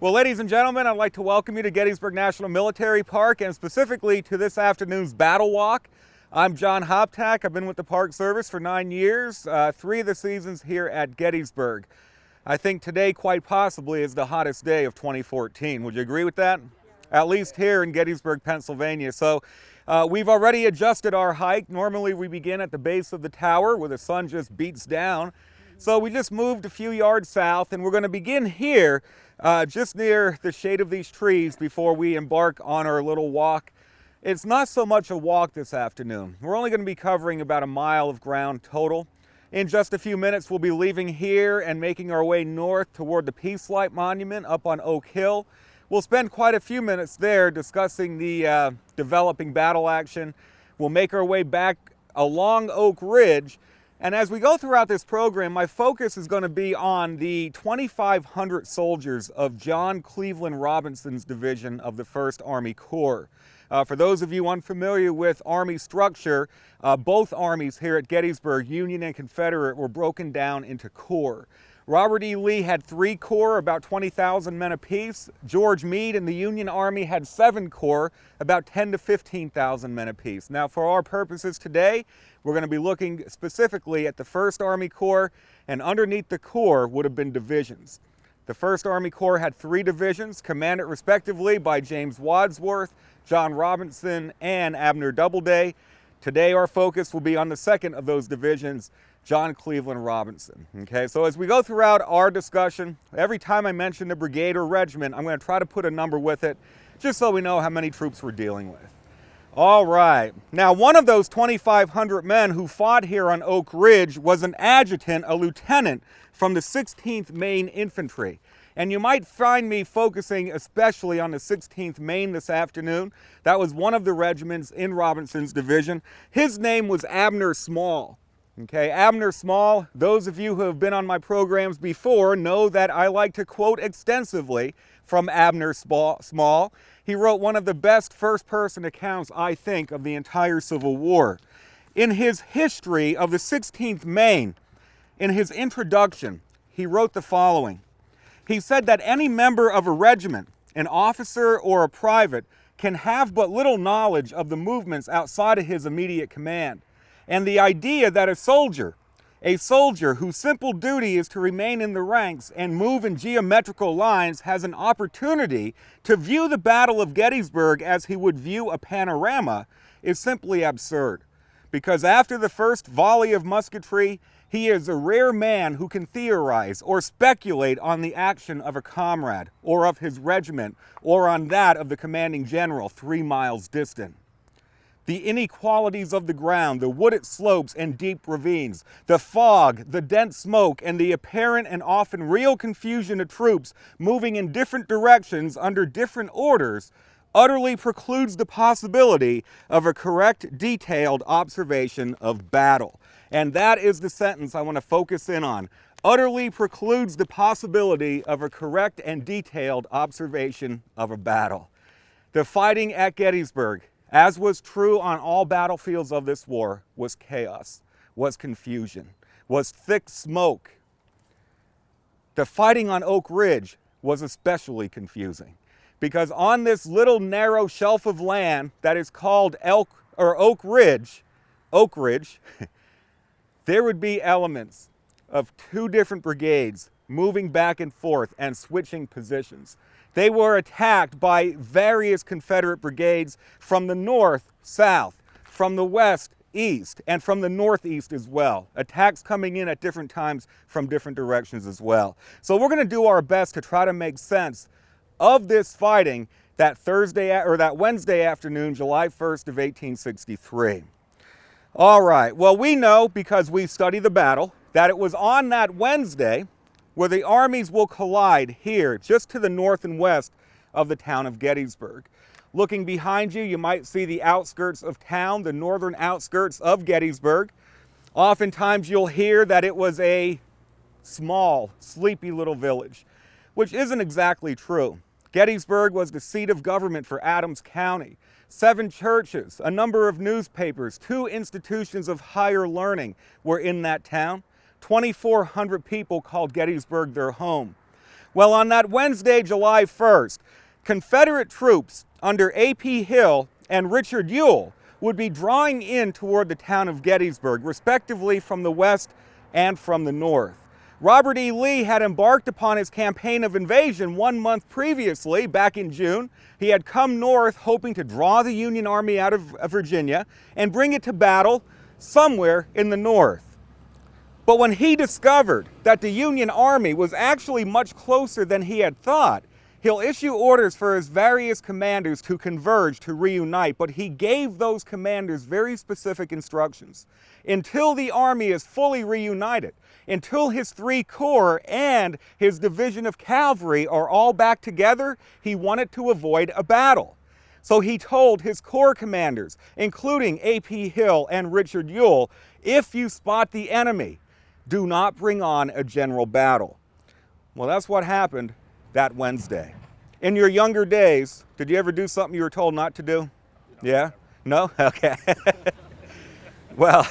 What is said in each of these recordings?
Well, ladies and gentlemen, I'd like to welcome you to Gettysburg National Military Park and specifically to this afternoon's Battle Walk. I'm John Hoptack. I've been with the Park Service for 9 years, 3 of the seasons here at Gettysburg. I think today, quite possibly, is the hottest day of 2014. Would you agree with that? At least here in Gettysburg, Pennsylvania. So we've already adjusted our hike. Normally we begin at the base of the tower where the sun just beats down. So we just moved a few yards south and we're going to begin here just near the shade of these trees before we embark on our little walk. It's not so much a walk this afternoon. We're only going to be covering about a mile of ground total. In just a few minutes, we'll be leaving here and making our way north toward the Peace Light Monument up on Oak Hill. We'll spend quite a few minutes there discussing the developing battle action. We'll make our way back along Oak Ridge. And as we go throughout this program, my focus is going to be on the 2,500 soldiers of John Cleveland Robinson's division of the 1st Army Corps. For those of you unfamiliar with Army structure, both armies here at Gettysburg, Union and Confederate, were broken down into corps. Robert E. Lee had 3 corps, about 20,000 men apiece. George Meade in the Union Army had 7 corps, about 10 to 15,000 men apiece. Now, for our purposes today, we're going to be looking specifically at the 1st Army Corps, and underneath the corps would have been divisions. The 1st Army Corps had 3 divisions, commanded respectively by James Wadsworth, John Robinson, and Abner Doubleday. Today, our focus will be on the 2nd of those divisions, John Cleveland Robinson. Okay, so as we go throughout our discussion, every time I mention a brigade or regiment, I'm going to try to put a number with it, just so we know how many troops we're dealing with. All right, now one of those 2,500 men who fought here on Oak Ridge was an adjutant, a lieutenant from the 16th Maine Infantry. And you might find me focusing especially on the 16th Maine this afternoon. That was one of the regiments in Robinson's division. His name was Abner Small. Okay, Abner Small, those of you who have been on my programs before know that I like to quote extensively from Abner Small. He wrote one of the best first-person accounts, I think, of the entire Civil War. In his history of the 16th Maine, in his introduction, he wrote the following. He said that any member of a regiment, an officer or a private, can have but little knowledge of the movements outside of his immediate command. And the idea that a soldier whose simple duty is to remain in the ranks and move in geometrical lines has an opportunity to view the Battle of Gettysburg as he would view a panorama is simply absurd. Because after the first volley of musketry, he is a rare man who can theorize or speculate on the action of a comrade or of his regiment or on that of the commanding general 3 miles distant. The inequalities of the ground, the wooded slopes and deep ravines, the fog, the dense smoke, and the apparent and often real confusion of troops moving in different directions under different orders utterly precludes the possibility of a correct, detailed observation of battle. And that is the sentence I want to focus in on. Utterly precludes the possibility of a correct and detailed observation of a battle. The fighting at Gettysburg, as was true on all battlefields of this war, was chaos, was confusion, was thick smoke. The fighting on Oak Ridge was especially confusing because on this little narrow shelf of land that is called Oak Ridge, there would be elements of 2 different brigades moving back and forth and switching positions. They were attacked by various Confederate brigades from the north, south, from the west, east, and from the northeast as well. Attacks coming in at different times from different directions as well. So we're going to do our best to try to make sense of this fighting that Wednesday afternoon, July 1st of 1863. All right, well, we know because we study the battle that it was on that Wednesday where the armies will collide here just to the north and west of the town of Gettysburg. Looking behind you, you might see the outskirts of town, the northern outskirts of Gettysburg. Oftentimes you'll hear that it was a small, sleepy little village, which isn't exactly true. Gettysburg was the seat of government for Adams County. 7 churches, a number of newspapers, 2 institutions of higher learning were in that town. 2,400 people called Gettysburg their home. Well, on that Wednesday, July 1st, Confederate troops under A.P. Hill and Richard Ewell would be drawing in toward the town of Gettysburg, respectively from the west and from the north. Robert E. Lee had embarked upon his campaign of invasion 1 month previously, back in June. He had come north hoping to draw the Union Army out of Virginia and bring it to battle somewhere in the north. But when he discovered that the Union Army was actually much closer than he had thought, he'll issue orders for his various commanders to converge, to reunite, but he gave those commanders very specific instructions. Until the army is fully reunited, until his 3 corps and his division of cavalry are all back together, he wanted to avoid a battle. So he told his corps commanders, including A.P. Hill and Richard Ewell, if you spot the enemy, do not bring on a general battle. Well, that's what happened that Wednesday. In your younger days, did you ever do something you were told not to do? Yeah? No? Okay. Well,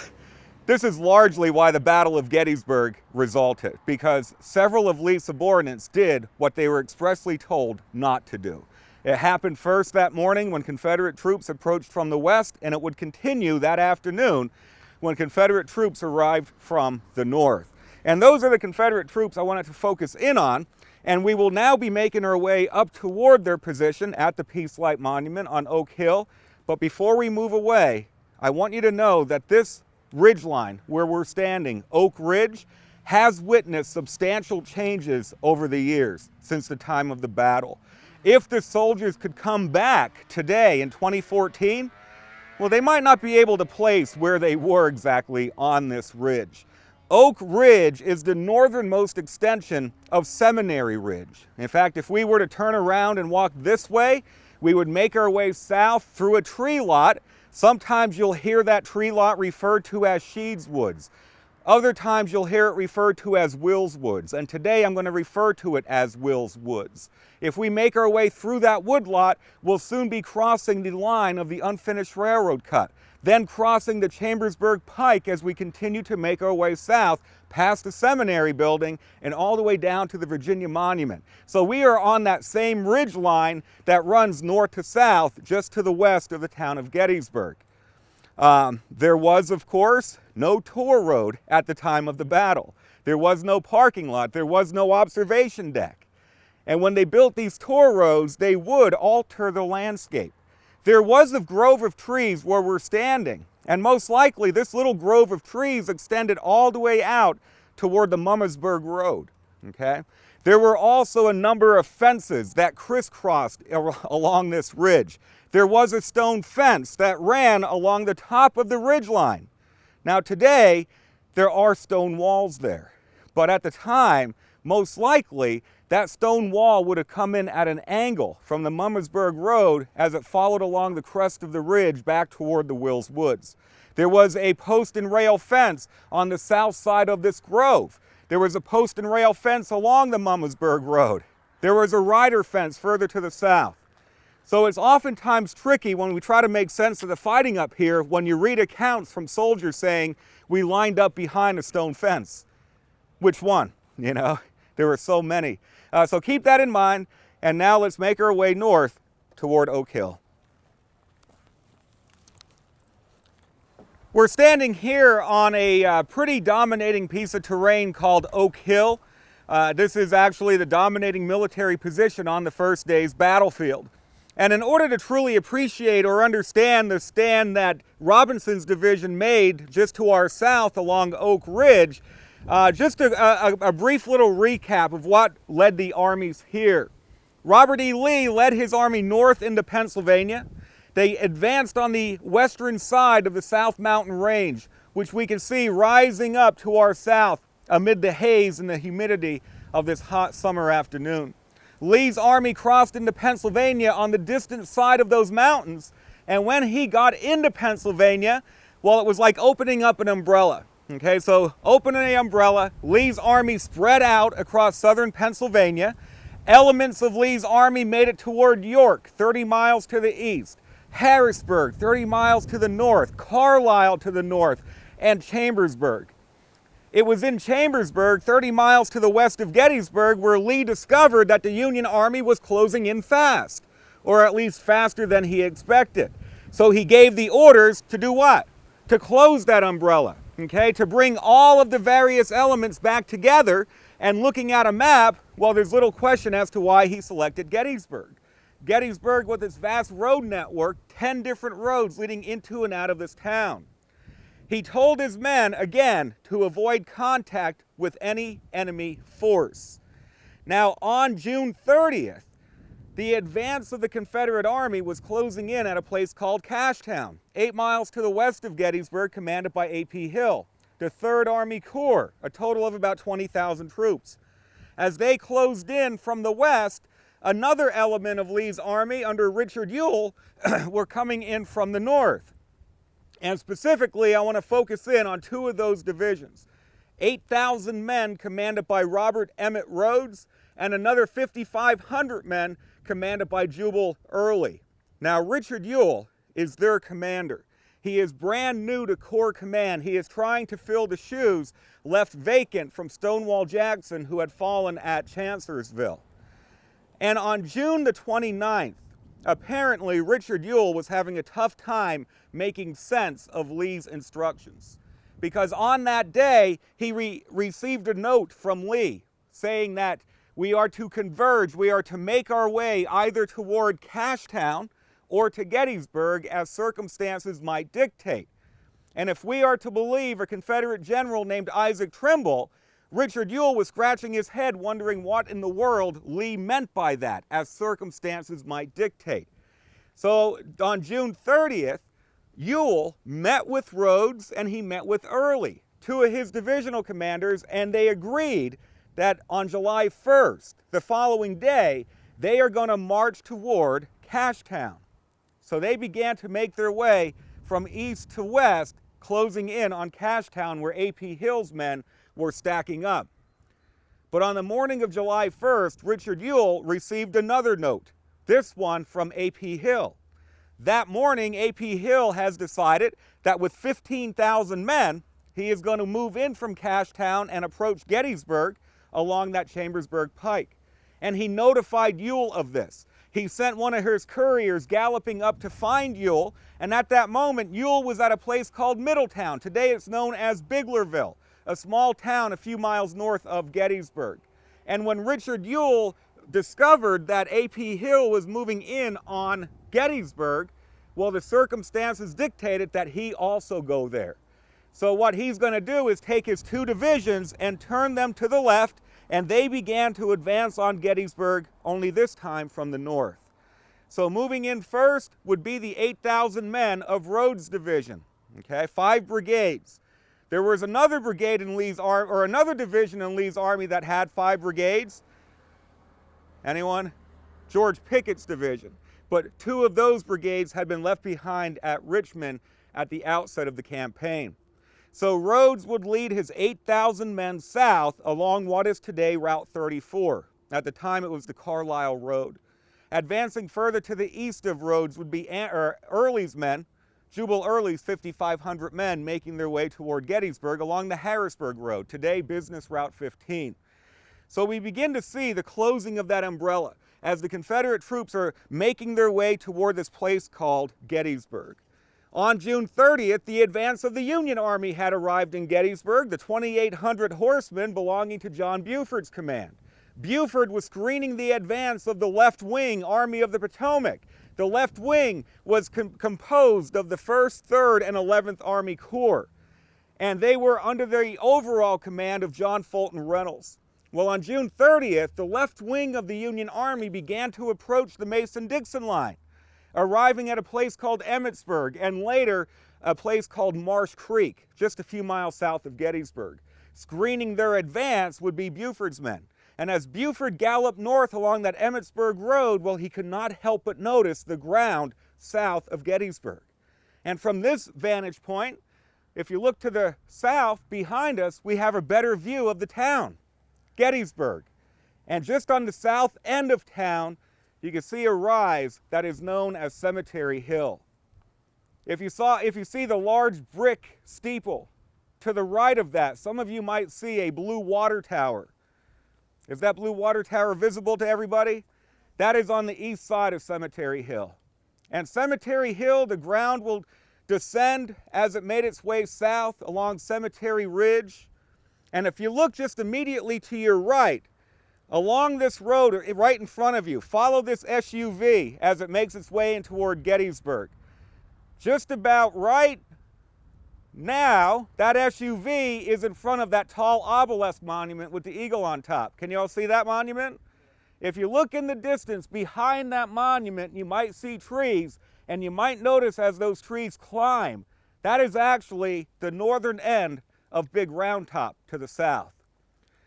this is largely why the Battle of Gettysburg resulted, because several of Lee's subordinates did what they were expressly told not to do. It happened first that morning when Confederate troops approached from the west, and it would continue that afternoon when Confederate troops arrived from the north. And those are the Confederate troops I wanted to focus in on, and we will now be making our way up toward their position at the Peace Light Monument on Oak Hill. But before we move away, I want you to know that this ridgeline where we're standing, Oak Ridge, has witnessed substantial changes over the years since the time of the battle. If the soldiers could come back today in 2014, well, they might not be able to place where they were exactly on this ridge. Oak Ridge is the northernmost extension of Seminary Ridge. In fact, if we were to turn around and walk this way, we would make our way south through a tree lot. Sometimes you'll hear that tree lot referred to as Sheeds Woods. Other times you'll hear it referred to as Wills Woods, and today I'm going to refer to it as Wills Woods. If we make our way through that woodlot, we'll soon be crossing the line of the unfinished railroad cut, then crossing the Chambersburg Pike as we continue to make our way south past the Seminary building and all the way down to the Virginia Monument. So we are on that same ridge line that runs north to south just to the west of the town of Gettysburg. There was, of course, no tour road at the time of the battle. There was no parking lot. There was no observation deck. And when they built these tour roads, they would alter the landscape. There was a grove of trees where we're standing, and most likely this little grove of trees extended all the way out toward the Mummersburg Road. Okay? There were also a number of fences that crisscrossed along this ridge. There was a stone fence that ran along the top of the ridgeline. Now today, there are stone walls there, but at the time, most likely, that stone wall would have come in at an angle from the Mummersburg Road as it followed along the crest of the ridge back toward the Wills Woods. There was a post and rail fence on the south side of this grove. There was a post and rail fence along the Mummersburg Road. There was a rider fence further to the south. So it's oftentimes tricky when we try to make sense of the fighting up here when you read accounts from soldiers saying, we lined up behind a stone fence. Which one? You know, there were so many. So keep that in mind, and now let's make our way north toward Oak Hill. We're standing here on a pretty dominating piece of terrain called Oak Hill. This is actually the dominating military position on the first day's battlefield. And in order to truly appreciate or understand the stand that Robinson's division made just to our south along Oak Ridge, just a brief little recap of what led the armies here. Robert E. Lee led his army north into Pennsylvania. They advanced on the western side of the South Mountain Range, which we can see rising up to our south amid the haze and the humidity of this hot summer afternoon. Lee's army crossed into Pennsylvania on the distant side of those mountains, and when he got into Pennsylvania, well, it was like opening up an umbrella. Okay, so opening the umbrella, Lee's army spread out across southern Pennsylvania. Elements of Lee's army made it toward York, 30 miles to the east, Harrisburg, 30 miles to the north, Carlisle to the north, and Chambersburg. It was in Chambersburg, 30 miles to the west of Gettysburg, where Lee discovered that the Union Army was closing in fast, or at least faster than he expected. So he gave the orders to do what? To close that umbrella, okay? To bring all of the various elements back together. And looking at a map, well, there's little question as to why he selected Gettysburg. Gettysburg, with its vast road network, 10 different roads leading into and out of this town. He told his men, again, to avoid contact with any enemy force. Now, on June 30th, the advance of the Confederate Army was closing in at a place called Cashtown, 8 miles to the west of Gettysburg, commanded by A.P. Hill, the 3rd Army Corps, a total of about 20,000 troops. As they closed in from the west, another element of Lee's army under Richard Ewell were coming in from the north. And specifically, I want to focus in on 2 of those divisions. 8,000 men commanded by Robert Emmett Rhodes, and another 5,500 men commanded by Jubal Early. Now, Richard Ewell is their commander. He is brand new to Corps Command. He is trying to fill the shoes left vacant from Stonewall Jackson, who had fallen at Chancellorsville. And on June the 29th, apparently Richard Ewell was having a tough time making sense of Lee's instructions, because on that day he received a note from Lee saying that we are to converge, we are to make our way either toward Cashtown or to Gettysburg as circumstances might dictate. And if we are to believe a Confederate general named Isaac Trimble, Richard Ewell was scratching his head wondering what in the world Lee meant by that, as circumstances might dictate. So on June 30th, Ewell met with Rhodes and he met with Early, 2 of his divisional commanders, and they agreed that on July 1st, the following day, they are going to march toward Cashtown. So they began to make their way from east to west, closing in on Cashtown, where A.P. Hill's men were stacking up. But on the morning of July 1st, Richard Ewell received another note, this one from A.P. Hill. That morning, A.P. Hill has decided that with 15,000 men, he is going to move in from Cashtown and approach Gettysburg along that Chambersburg pike. And he notified Ewell of this. He sent one of his couriers galloping up to find Ewell, and at that moment, Ewell was at a place called Middletown. Today it's known as Biglerville, a small town a few miles north of Gettysburg. And when Richard Ewell discovered that A.P. Hill was moving in on Gettysburg, well, the circumstances dictated that he also go there. So what he's going to do is take his 2 divisions and turn them to the left, and they began to advance on Gettysburg, only this time from the north. So moving in first would be the 8,000 men of Rhodes' division, okay, 5 brigades. There was another brigade in Lee's army, or another division in Lee's army that had 5 brigades. Anyone? George Pickett's division. But 2 of those brigades had been left behind at Richmond at the outset of the campaign. So Rhodes would lead his 8,000 men south along what is today Route 34. At the time, it was the Carlisle Road. Advancing further to the east of Rhodes would be Early's men, Jubal Early's 5,500 men, making their way toward Gettysburg along the Harrisburg Road, today Business Route 15. So we begin to see the closing of that umbrella as the Confederate troops are making their way toward this place called Gettysburg. On June 30th, the advance of the Union Army had arrived in Gettysburg, the 2,800 horsemen belonging to John Buford's command. Buford was screening the advance of the left wing Army of the Potomac. The left wing was composed of the 1st, 3rd, and 11th Army Corps, and they were under the overall command of John Fulton Reynolds. Well, on June 30th, the left wing of the Union Army began to approach the Mason-Dixon line, arriving at a place called Emmetsburg and later a place called Marsh Creek, just a few miles south of Gettysburg. Screening their advance would be Buford's men. And as Buford galloped north along that Emmetsburg road, well, he could not help but notice the ground south of Gettysburg. And from this vantage point, if you look to the south behind us, we have a better view of the town, Gettysburg. And just on the south end of town, you can see a rise that is known as Cemetery Hill. If you see the large brick steeple to the right of that, some of you might see a blue water tower. Is that blue water tower visible to everybody? That is on the east side of Cemetery Hill. And Cemetery Hill, the ground will descend as it made its way south along Cemetery Ridge. And if you look just immediately to your right, along this road right in front of you, follow this SUV as it makes its way in toward Gettysburg. Just about right now, that SUV is in front of that tall obelisk monument with the eagle on top. Can you all see that monument? If you look in the distance behind that monument, you might see trees, and you might notice as those trees climb, that is actually the northern end of Big Round Top to the south.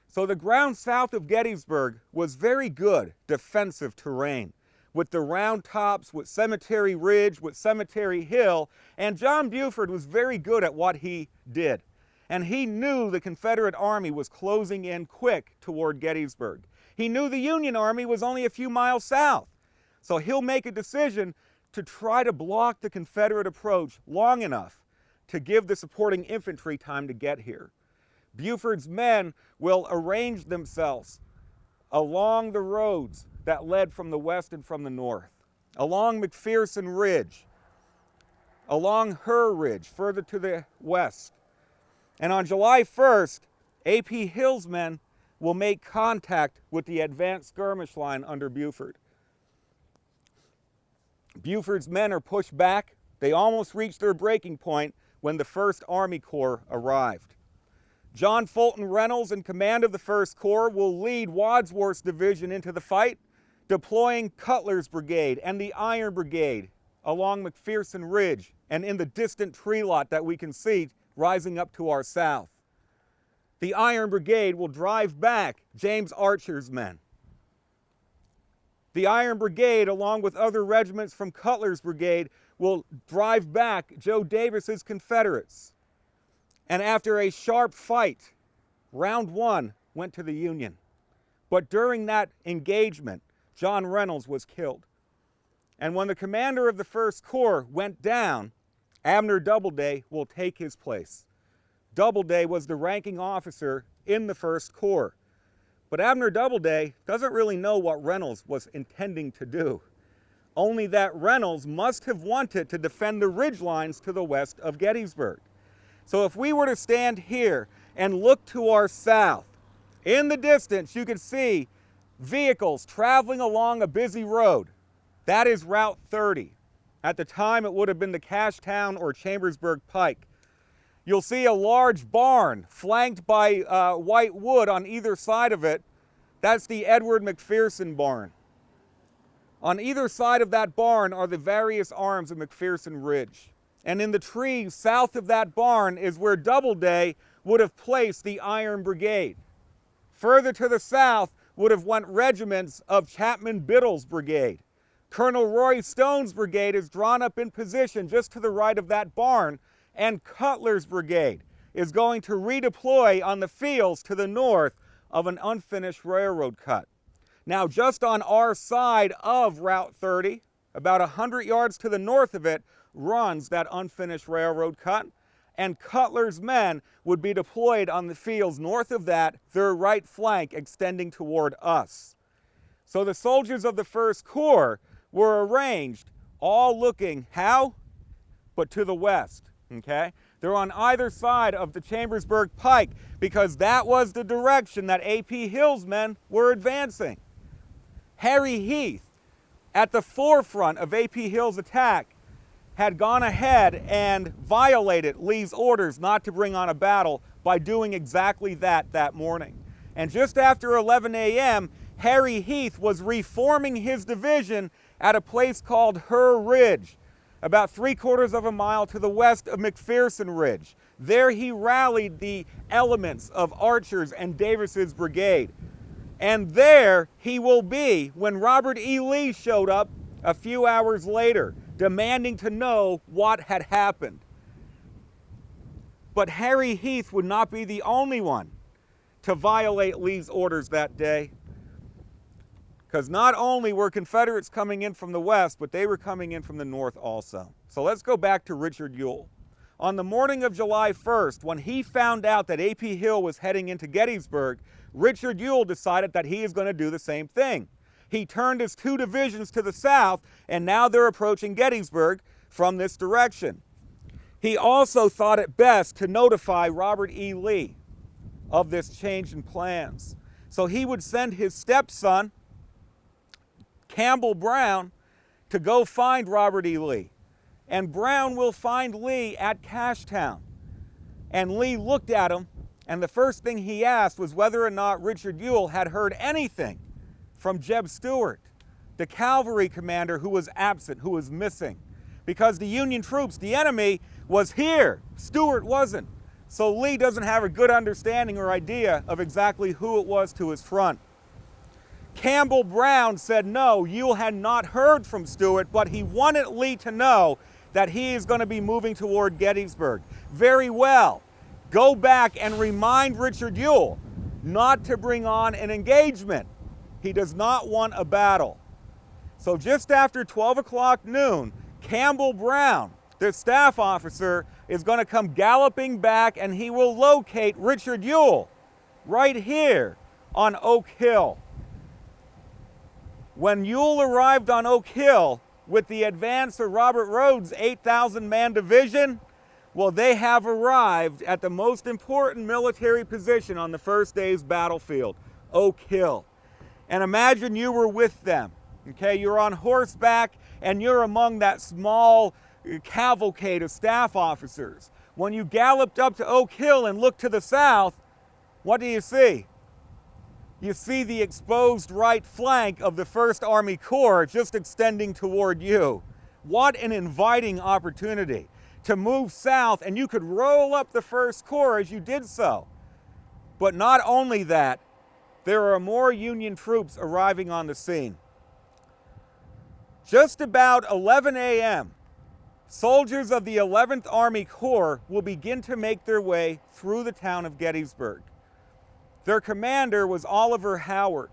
So the ground south of Gettysburg was very good defensive terrain, with the round tops, with Cemetery Ridge, with Cemetery Hill, and John Buford was very good at what he did. And he knew the Confederate Army was closing in quick toward Gettysburg. He knew the Union Army was only a few miles south. So he'll make a decision to try to block the Confederate approach long enough to give the supporting infantry time to get here. Buford's men will arrange themselves along the roads that led from the west and from the north, along McPherson Ridge, along Herr Ridge, further to the west. And on July 1st, A.P. Hill's men will make contact with the advanced skirmish line under Buford. Buford's men are pushed back. They almost reached their breaking point when the 1st Army Corps arrived. John Fulton Reynolds, in command of the 1st Corps, will lead Wadsworth's division into the fight, deploying Cutler's brigade and the Iron Brigade along McPherson Ridge and in the distant tree lot that we can see rising up to our south. The Iron Brigade will drive back James Archer's men. The Iron Brigade, along with other regiments from Cutler's brigade, will drive back Joe Davis's Confederates. And after a sharp fight, round 1 went to the Union. But during that engagement, John Reynolds was killed. And when the commander of the 1st Corps went down, Abner Doubleday will take his place. Doubleday was the ranking officer in the 1st Corps. But Abner Doubleday doesn't really know what Reynolds was intending to do. Only that Reynolds must have wanted to defend the ridge lines to the west of Gettysburg. So if we were to stand here and look to our south, in the distance you could see vehicles traveling along a busy road. That is Route 30. At the time, it would have been the Cashtown or Chambersburg Pike. You'll see a large barn flanked by white wood on either side of it. That's the Edward McPherson barn. On either side of that barn are the various arms of McPherson Ridge. And in the trees south of that barn is where Doubleday would have placed the Iron Brigade. Further to the south would have went regiments of Chapman Biddle's brigade. Colonel Roy Stone's brigade is drawn up in position just to the right of that barn, and Cutler's brigade is going to redeploy on the fields to the north of an unfinished railroad cut. Now, just on our side of Route 30, about 100 yards to the north of it, runs that unfinished railroad cut, and Cutler's men would be deployed on the fields north of that, their right flank extending toward us. So the soldiers of the 1st Corps were arranged, all looking how? But to the west, okay? They're on either side of the Chambersburg Pike because that was the direction that A.P. Hill's men were advancing. Harry Heath, at the forefront of A.P. Hill's attack, had gone ahead and violated Lee's orders not to bring on a battle by doing exactly that morning. And just after 11 a.m., Harry Heath was reforming his division at a place called Herr Ridge, about 3/4 of a mile to the west of McPherson Ridge. There he rallied the elements of Archer's and Davis's brigade. And there he will be when Robert E. Lee showed up a few hours later, demanding to know what had happened. But Harry Heath would not be the only one to violate Lee's orders that day, because not only were Confederates coming in from the west, but they were coming in from the north also. So let's go back to Richard Ewell. On the morning of July 1st, when he found out that A.P. Hill was heading into Gettysburg, Richard Ewell decided that he is going to do the same thing. He turned his 2 divisions to the south, and now they're approaching Gettysburg from this direction. He also thought it best to notify Robert E. Lee of this change in plans. So he would send his stepson, Campbell Brown, to go find Robert E. Lee. And Brown will find Lee at Cashtown. And Lee looked at him, and the first thing he asked was whether or not Richard Ewell had heard anything from Jeb Stuart, the cavalry commander who was absent, who was missing. Because the Union troops, the enemy, was here. Stuart wasn't. So Lee doesn't have a good understanding or idea of exactly who it was to his front. Campbell Brown said no, Ewell had not heard from Stuart, but he wanted Lee to know that he is going to be moving toward Gettysburg. Very well. Go back and remind Richard Ewell not to bring on an engagement. He does not want a battle. So just after 12 o'clock noon, Campbell Brown, the staff officer, is going to come galloping back, and he will locate Richard Ewell right here on Oak Hill. When Ewell arrived on Oak Hill with the advance of Robert Rhodes' 8,000-man division, well, they have arrived at the most important military position on the first day's battlefield, Oak Hill. And imagine you were with them, okay? You're on horseback, and you're among that small cavalcade of staff officers. When you galloped up to Oak Hill and looked to the south, what do you see? You see the exposed right flank of the 1st Army Corps just extending toward you. What an inviting opportunity to move south, and you could roll up the 1st Corps as you did so. But not only that, there are more Union troops arriving on the scene. Just about 11 a.m., soldiers of the 11th Army Corps will begin to make their way through the town of Gettysburg. Their commander was Oliver Howard,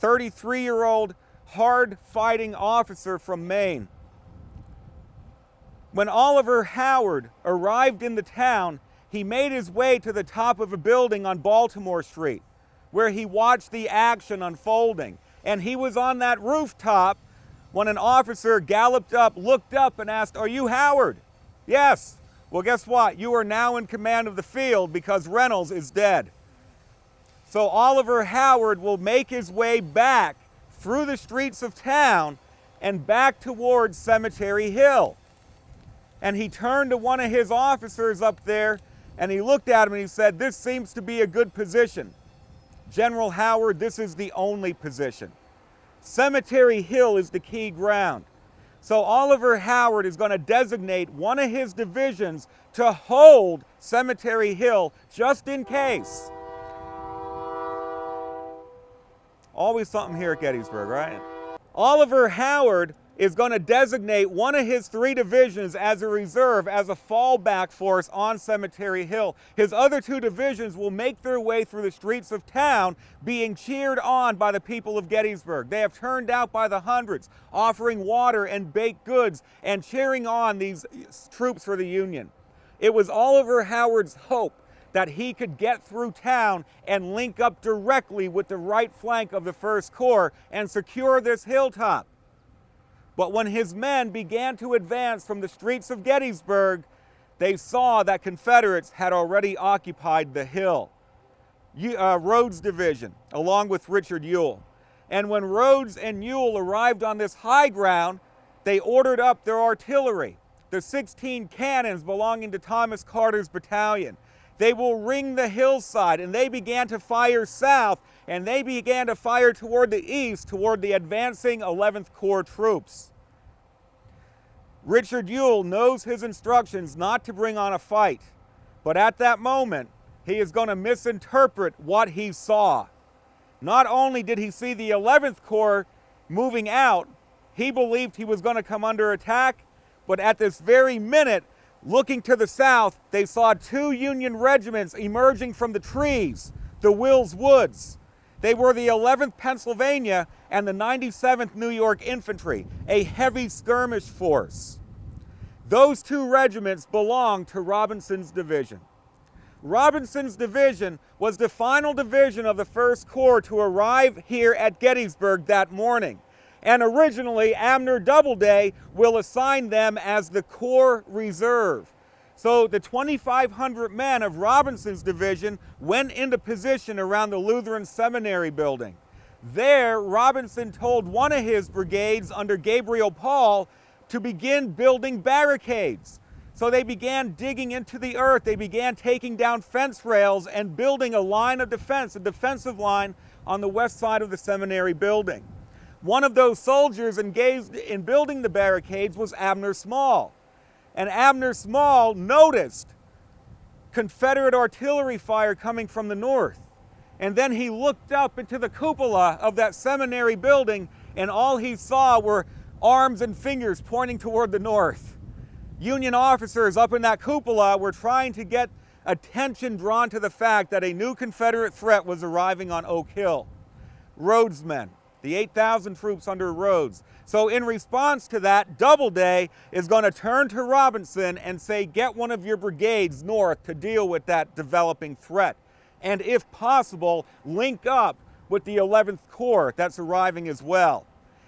33-year-old hard-fighting officer from Maine. When Oliver Howard arrived in the town, he made his way to the top of a building on Baltimore Street, where he watched the action unfolding. And he was on that rooftop when an officer galloped up, looked up, and asked, "Are you Howard?" "Yes." "Well, guess what? You are now in command of the field because Reynolds is dead." So Oliver Howard will make his way back through the streets of town and back towards Cemetery Hill. And he turned to one of his officers up there, and he looked at him and he said, "This seems to be a good position. General Howard, this is the only position. Cemetery Hill is the key ground." So Oliver Howard is going to designate one of his divisions to hold Cemetery Hill just in case. Always something here at Gettysburg, right? Oliver Howard is going to designate one of his 3 divisions as a reserve, as a fallback force on Cemetery Hill. His other 2 divisions will make their way through the streets of town, being cheered on by the people of Gettysburg. They have turned out by the hundreds, offering water and baked goods and cheering on these troops for the Union. It was Oliver Howard's hope that he could get through town and link up directly with the right flank of the 1st Corps and secure this hilltop. But when his men began to advance from the streets of Gettysburg, they saw that Confederates had already occupied the hill. Rhodes' division, along with Richard Ewell. And when Rhodes and Ewell arrived on this high ground, they ordered up their artillery, the 16 cannons belonging to Thomas Carter's battalion. They will ring the hillside, and they began to fire south, and they began to fire toward the east, toward the advancing 11th Corps troops. Richard Ewell knows his instructions not to bring on a fight, but at that moment, he is going to misinterpret what he saw. Not only did he see the 11th Corps moving out, he believed he was going to come under attack, but at this very minute, looking to the south, they saw 2 Union regiments emerging from the trees, the Wills Woods. They were the 11th Pennsylvania and the 97th New York Infantry, a heavy skirmish force. Those two regiments belonged to Robinson's division. Robinson's division was the final division of the 1st Corps to arrive here at Gettysburg that morning. And originally, Abner Doubleday will assign them as the Corps Reserve. So the 2,500 men of Robinson's division went into position around the Lutheran Seminary building. There, Robinson told one of his brigades under Gabriel Paul to begin building barricades. So they began digging into the earth. They began taking down fence rails and building a line of defense, a defensive line on the west side of the seminary building. One of those soldiers engaged in building the barricades was Abner Small. And Abner Small noticed Confederate artillery fire coming from the north. And then he looked up into the cupola of that seminary building, and all he saw were arms and fingers pointing toward the north. Union officers up in that cupola were trying to get attention drawn to the fact that a new Confederate threat was arriving on Oak Hill. Rhodes men, the 8,000 troops under Rhodes. So in response to that, Doubleday is going to turn to Robinson and say, get one of your brigades north to deal with that developing threat. And if possible, link up with the 11th Corps that's arriving as well.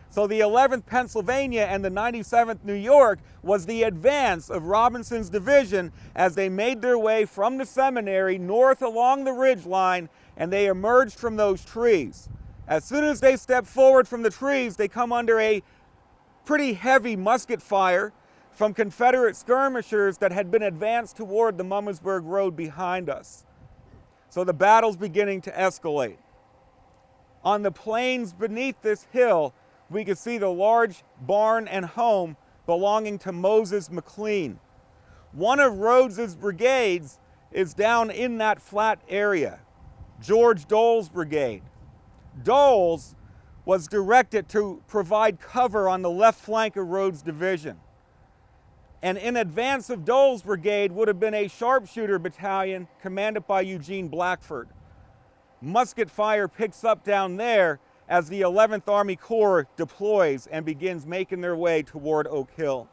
So the 11th Pennsylvania and the 97th New York was the advance of Robinson's division as they made their way from the seminary north along the ridge line, and they emerged from those trees. As soon as they step forward from the trees, they come under a pretty heavy musket fire from Confederate skirmishers that had been advanced toward the Mummersburg Road behind us. So the battle's beginning to escalate. On the plains beneath this hill, we could see the large barn and home belonging to Moses McLean. One of Rhodes's brigades is down in that flat area, George Dole's brigade. Dole's was directed to provide cover on the left flank of Rhodes' division. And in advance of Dole's brigade would have been a sharpshooter battalion commanded by Eugene Blackford. Musket fire picks up down there as the 11th Army Corps deploys and begins making their way toward Oak Hill.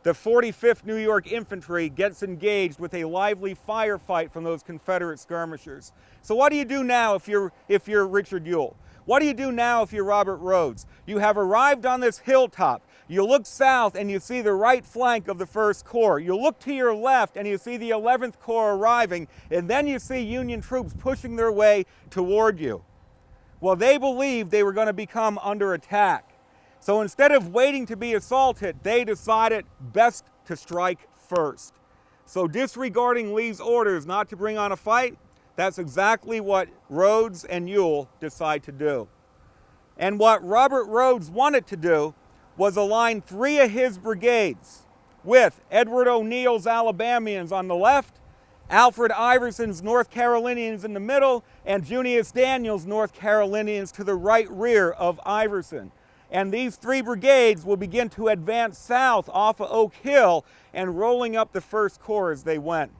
The 45th New York Infantry gets engaged with a lively firefight from those Confederate skirmishers. So what do you do now if you're Richard Ewell? What do you do now if you're Robert Rhodes? You have arrived on this hilltop. You look south and you see the right flank of the 1st Corps. You look to your left and you see the 11th Corps arriving, and then you see Union troops pushing their way toward you. Well, they believed they were going to become under attack. So instead of waiting to be assaulted, they decided best to strike first. So disregarding Lee's orders not to bring on a fight, that's exactly what Rhodes and Ewell decide to do. And what Robert Rhodes wanted to do was align 3 of his brigades with Edward O'Neill's Alabamians on the left, Alfred Iverson's North Carolinians in the middle, and Junius Daniel's North Carolinians to the right rear of Iverson. And these 3 brigades will begin to advance south off of Oak Hill and rolling up the 1st Corps as they went.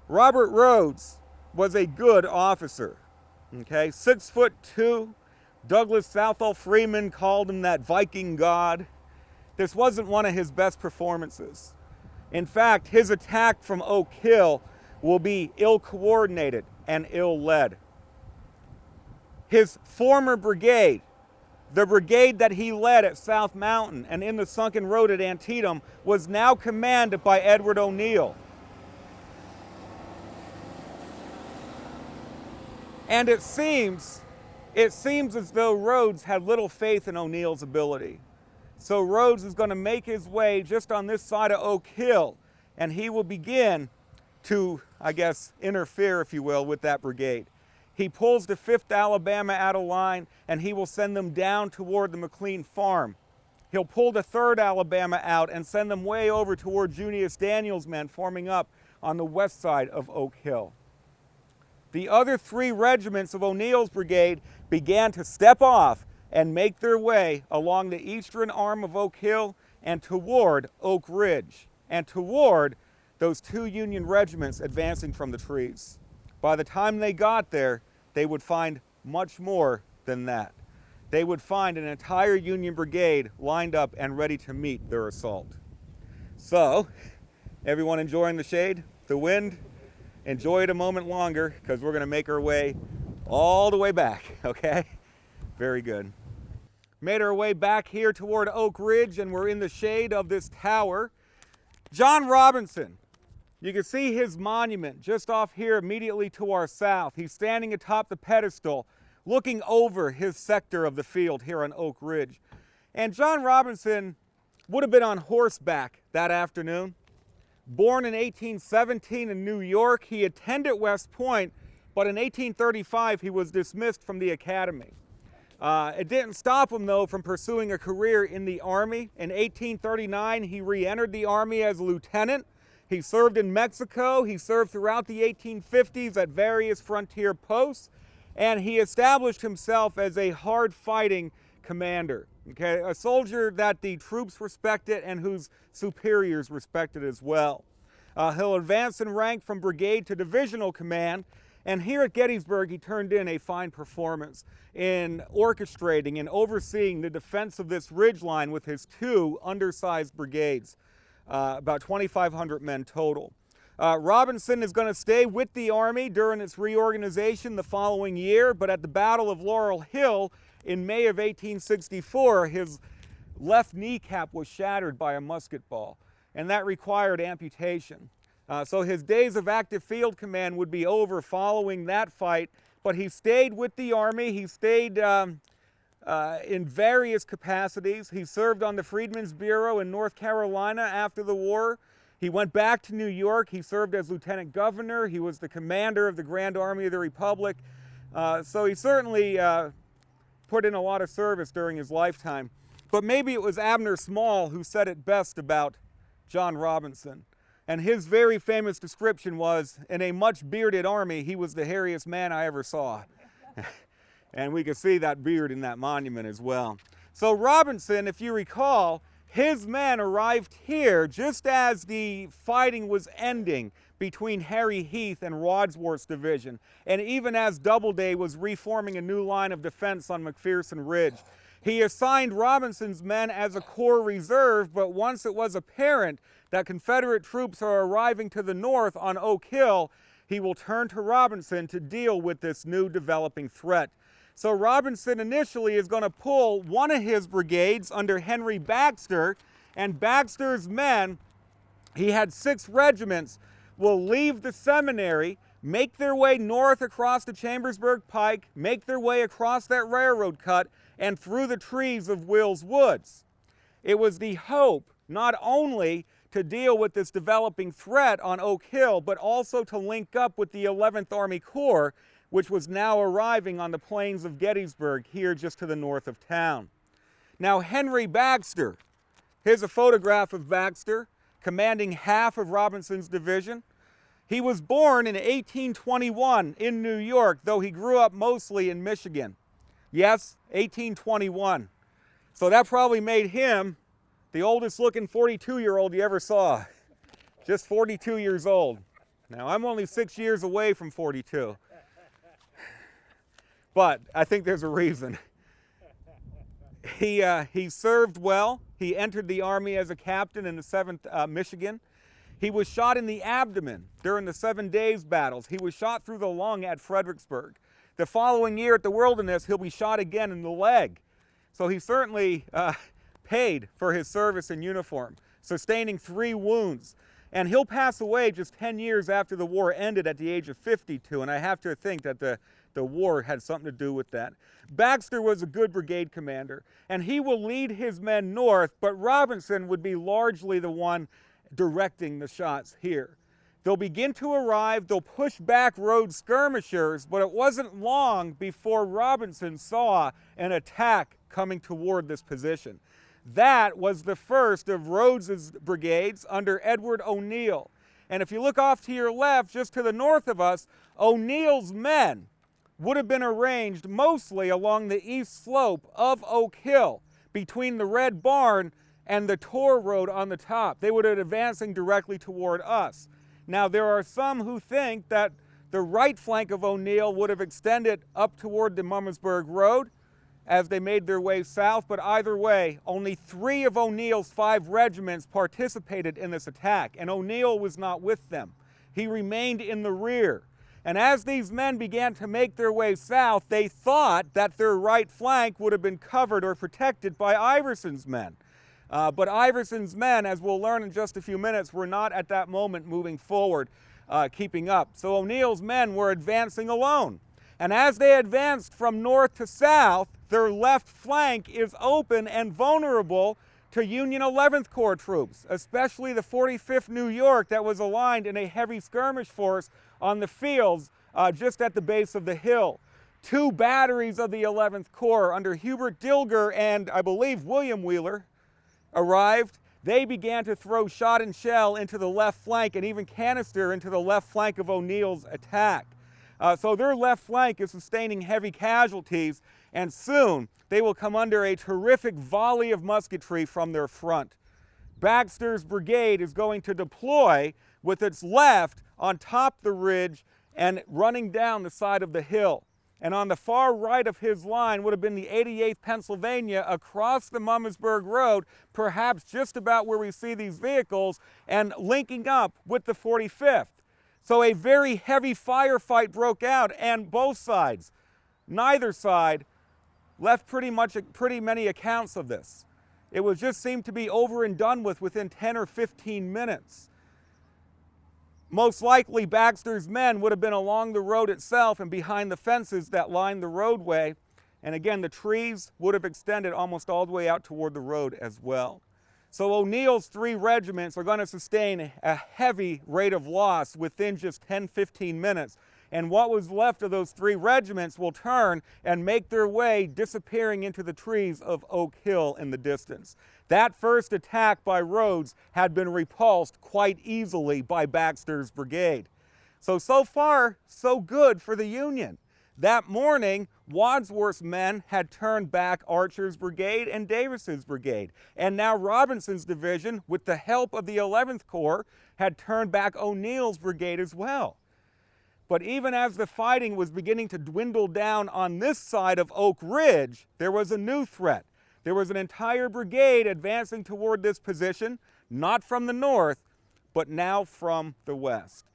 Robert Rhodes was a good officer, okay? 6'2". Douglas Southall Freeman called him that Viking god. This wasn't one of his best performances. In fact, his attack from Oak Hill will be ill-coordinated and ill-led. His former brigade, the brigade that he led at South Mountain and in the Sunken Road at Antietam, was now commanded by Edward O'Neill. And it seems as though Rhodes had little faith in O'Neill's ability. So Rhodes is going to make his way just on this side of Oak Hill, and he will begin to, I guess, interfere, if you will, with that brigade. He pulls the 5th Alabama out of line, and he will send them down toward the McLean farm. He'll pull the 3rd Alabama out and send them way over toward Junius Daniel's men forming up on the west side of Oak Hill. The other 3 regiments of O'Neill's brigade began to step off and make their way along the eastern arm of Oak Hill and toward Oak Ridge and toward those 2 Union regiments advancing from the trees. By the time they got there, they would find much more than that. They would find an entire Union brigade lined up and ready to meet their assault. So, everyone enjoying the shade, the wind? Enjoy it a moment longer because we're going to make our way all the way back, okay? Very good. Made our way back here toward Oak Ridge, and we're in the shade of this tower. John Robinson. You can see his monument just off here immediately to our south. He's standing atop the pedestal looking over his sector of the field here on Oak Ridge. And John Robinson would have been on horseback that afternoon. Born in 1817 in New York, he attended West Point, but in 1835 he was dismissed from the academy. It didn't stop him, though, from pursuing a career in the Army. In 1839, he re-entered the Army as a lieutenant. He served in Mexico. He served throughout the 1850s at various frontier posts, and he established himself as a hard-fighting commander, okay? A soldier that the troops respected and whose superiors respected as well. He'll advance in rank from brigade to divisional command, and here at Gettysburg, he turned in a fine performance in orchestrating and overseeing the defense of this ridgeline with his two undersized brigades, about 2,500 men total. Robinson is going to stay with the Army during its reorganization the following year, but at the Battle of Laurel Hill in May of 1864, his left kneecap was shattered by a musket ball, and that required amputation. So his days of active field command would be over following that fight, but he stayed with the Army. He stayed in various capacities. He served on the Freedmen's Bureau in North Carolina after the war. He went back to New York. He served as lieutenant governor. He was the commander of the Grand Army of the Republic. So he certainly put in a lot of service during his lifetime. But maybe it was Abner Small who said it best about John Robinson. And his very famous description was, in a much bearded army, he was the hairiest man I ever saw. And we can see that beard in that monument as well. So Robinson, if you recall, his men arrived here just as the fighting was ending between Harry Heath and Wadsworth's division, and even as Doubleday was reforming a new line of defense on McPherson Ridge. He assigned Robinson's men as a corps reserve, but once it was apparent that Confederate troops are arriving to the north on Oak Hill, he will turn to Robinson to deal with this new developing threat. So Robinson initially is going to pull one of his brigades under Henry Baxter, and Baxter's men, he had 6 regiments, will leave the seminary, make their way north across the Chambersburg Pike, make their way across that railroad cut, and through the trees of Will's Woods. It was the hope not only to deal with this developing threat on Oak Hill, but also to link up with the 11th Army Corps, which was now arriving on the plains of Gettysburg, here just to the north of town. Now, Henry Baxter, here's a photograph of Baxter, commanding half of Robinson's division. He was born in 1821 in New York, though he grew up mostly in Michigan. Yes, 1821. So that probably made him the oldest looking 42-year-old you ever saw. Just 42 years old. Now, I'm only 6 years away from 42. But I think there's a reason. He served well. He entered the Army as a captain in the 7th Michigan. He was shot in the abdomen during the 7 Days battles. He was shot through the lung at Fredericksburg. The following year at the Wilderness, he'll be shot again in the leg. So he certainly paid for his service in uniform, sustaining 3 wounds. And he'll pass away just 10 years after the war ended at the age of 52, and I have to think that the war had something to do with that. Baxter was a good brigade commander, and he will lead his men north, but Robinson would be largely the one directing the shots here. They'll begin to arrive, they'll push back road skirmishers, but it wasn't long before Robinson saw an attack coming toward this position. That was the first of Rhodes's brigades under Edward O'Neill. And if you look off to your left, just to the north of us, O'Neill's men would have been arranged mostly along the east slope of Oak Hill, between the Red Barn and the Tor Road on the top. They would have been advancing directly toward us. Now, there are some who think that the right flank of O'Neill would have extended up toward the Mummersburg Road. as they made their way south, but either way, only 3 of O'Neill's 5 regiments participated in this attack, and O'Neill was not with them. He remained in the rear. And as these men began to make their way south, they thought that their right flank would have been covered or protected by Iverson's men. But Iverson's men, as we'll learn in just a few minutes, were not at that moment moving forward, keeping up. So O'Neill's men were advancing alone. And as they advanced from north to south, their left flank is open and vulnerable to Union 11th Corps troops, especially the 45th New York that was aligned in a heavy skirmish force on the fields just at the base of the hill. 2 batteries of the 11th Corps under Hubert Dilger and I believe William Wheeler arrived. They began to throw shot and shell into the left flank and even canister into the left flank of O'Neill's attack. So their left flank is sustaining heavy casualties, and soon they will come under a terrific volley of musketry from their front. Baxter's brigade is going to deploy with its left on top the ridge and running down the side of the hill. And on the far right of his line would have been the 88th Pennsylvania across the Mummersburg Road, perhaps just about where we see these vehicles, and linking up with the 45th. So a very heavy firefight broke out, and both sides, neither side, left pretty many accounts of this. It was just seemed to be over and done with within 10 or 15 minutes. Most likely Baxter's men would have been along the road itself and behind the fences that lined the roadway. And again, the trees would have extended almost all the way out toward the road as well. So O'Neill's 3 regiments are going to sustain a heavy rate of loss within just 10-15 minutes. And what was left of those 3 regiments will turn and make their way disappearing into the trees of Oak Hill in the distance. That first attack by Rhodes had been repulsed quite easily by Baxter's brigade. So far, so good for the Union. That morning, Wadsworth's men had turned back Archer's brigade and Davis's brigade. And now Robinson's division, with the help of the 11th Corps, had turned back O'Neill's brigade as well. But even as the fighting was beginning to dwindle down on this side of Oak Ridge, there was a new threat. There was an entire brigade advancing toward this position, not from the north, but now from the west.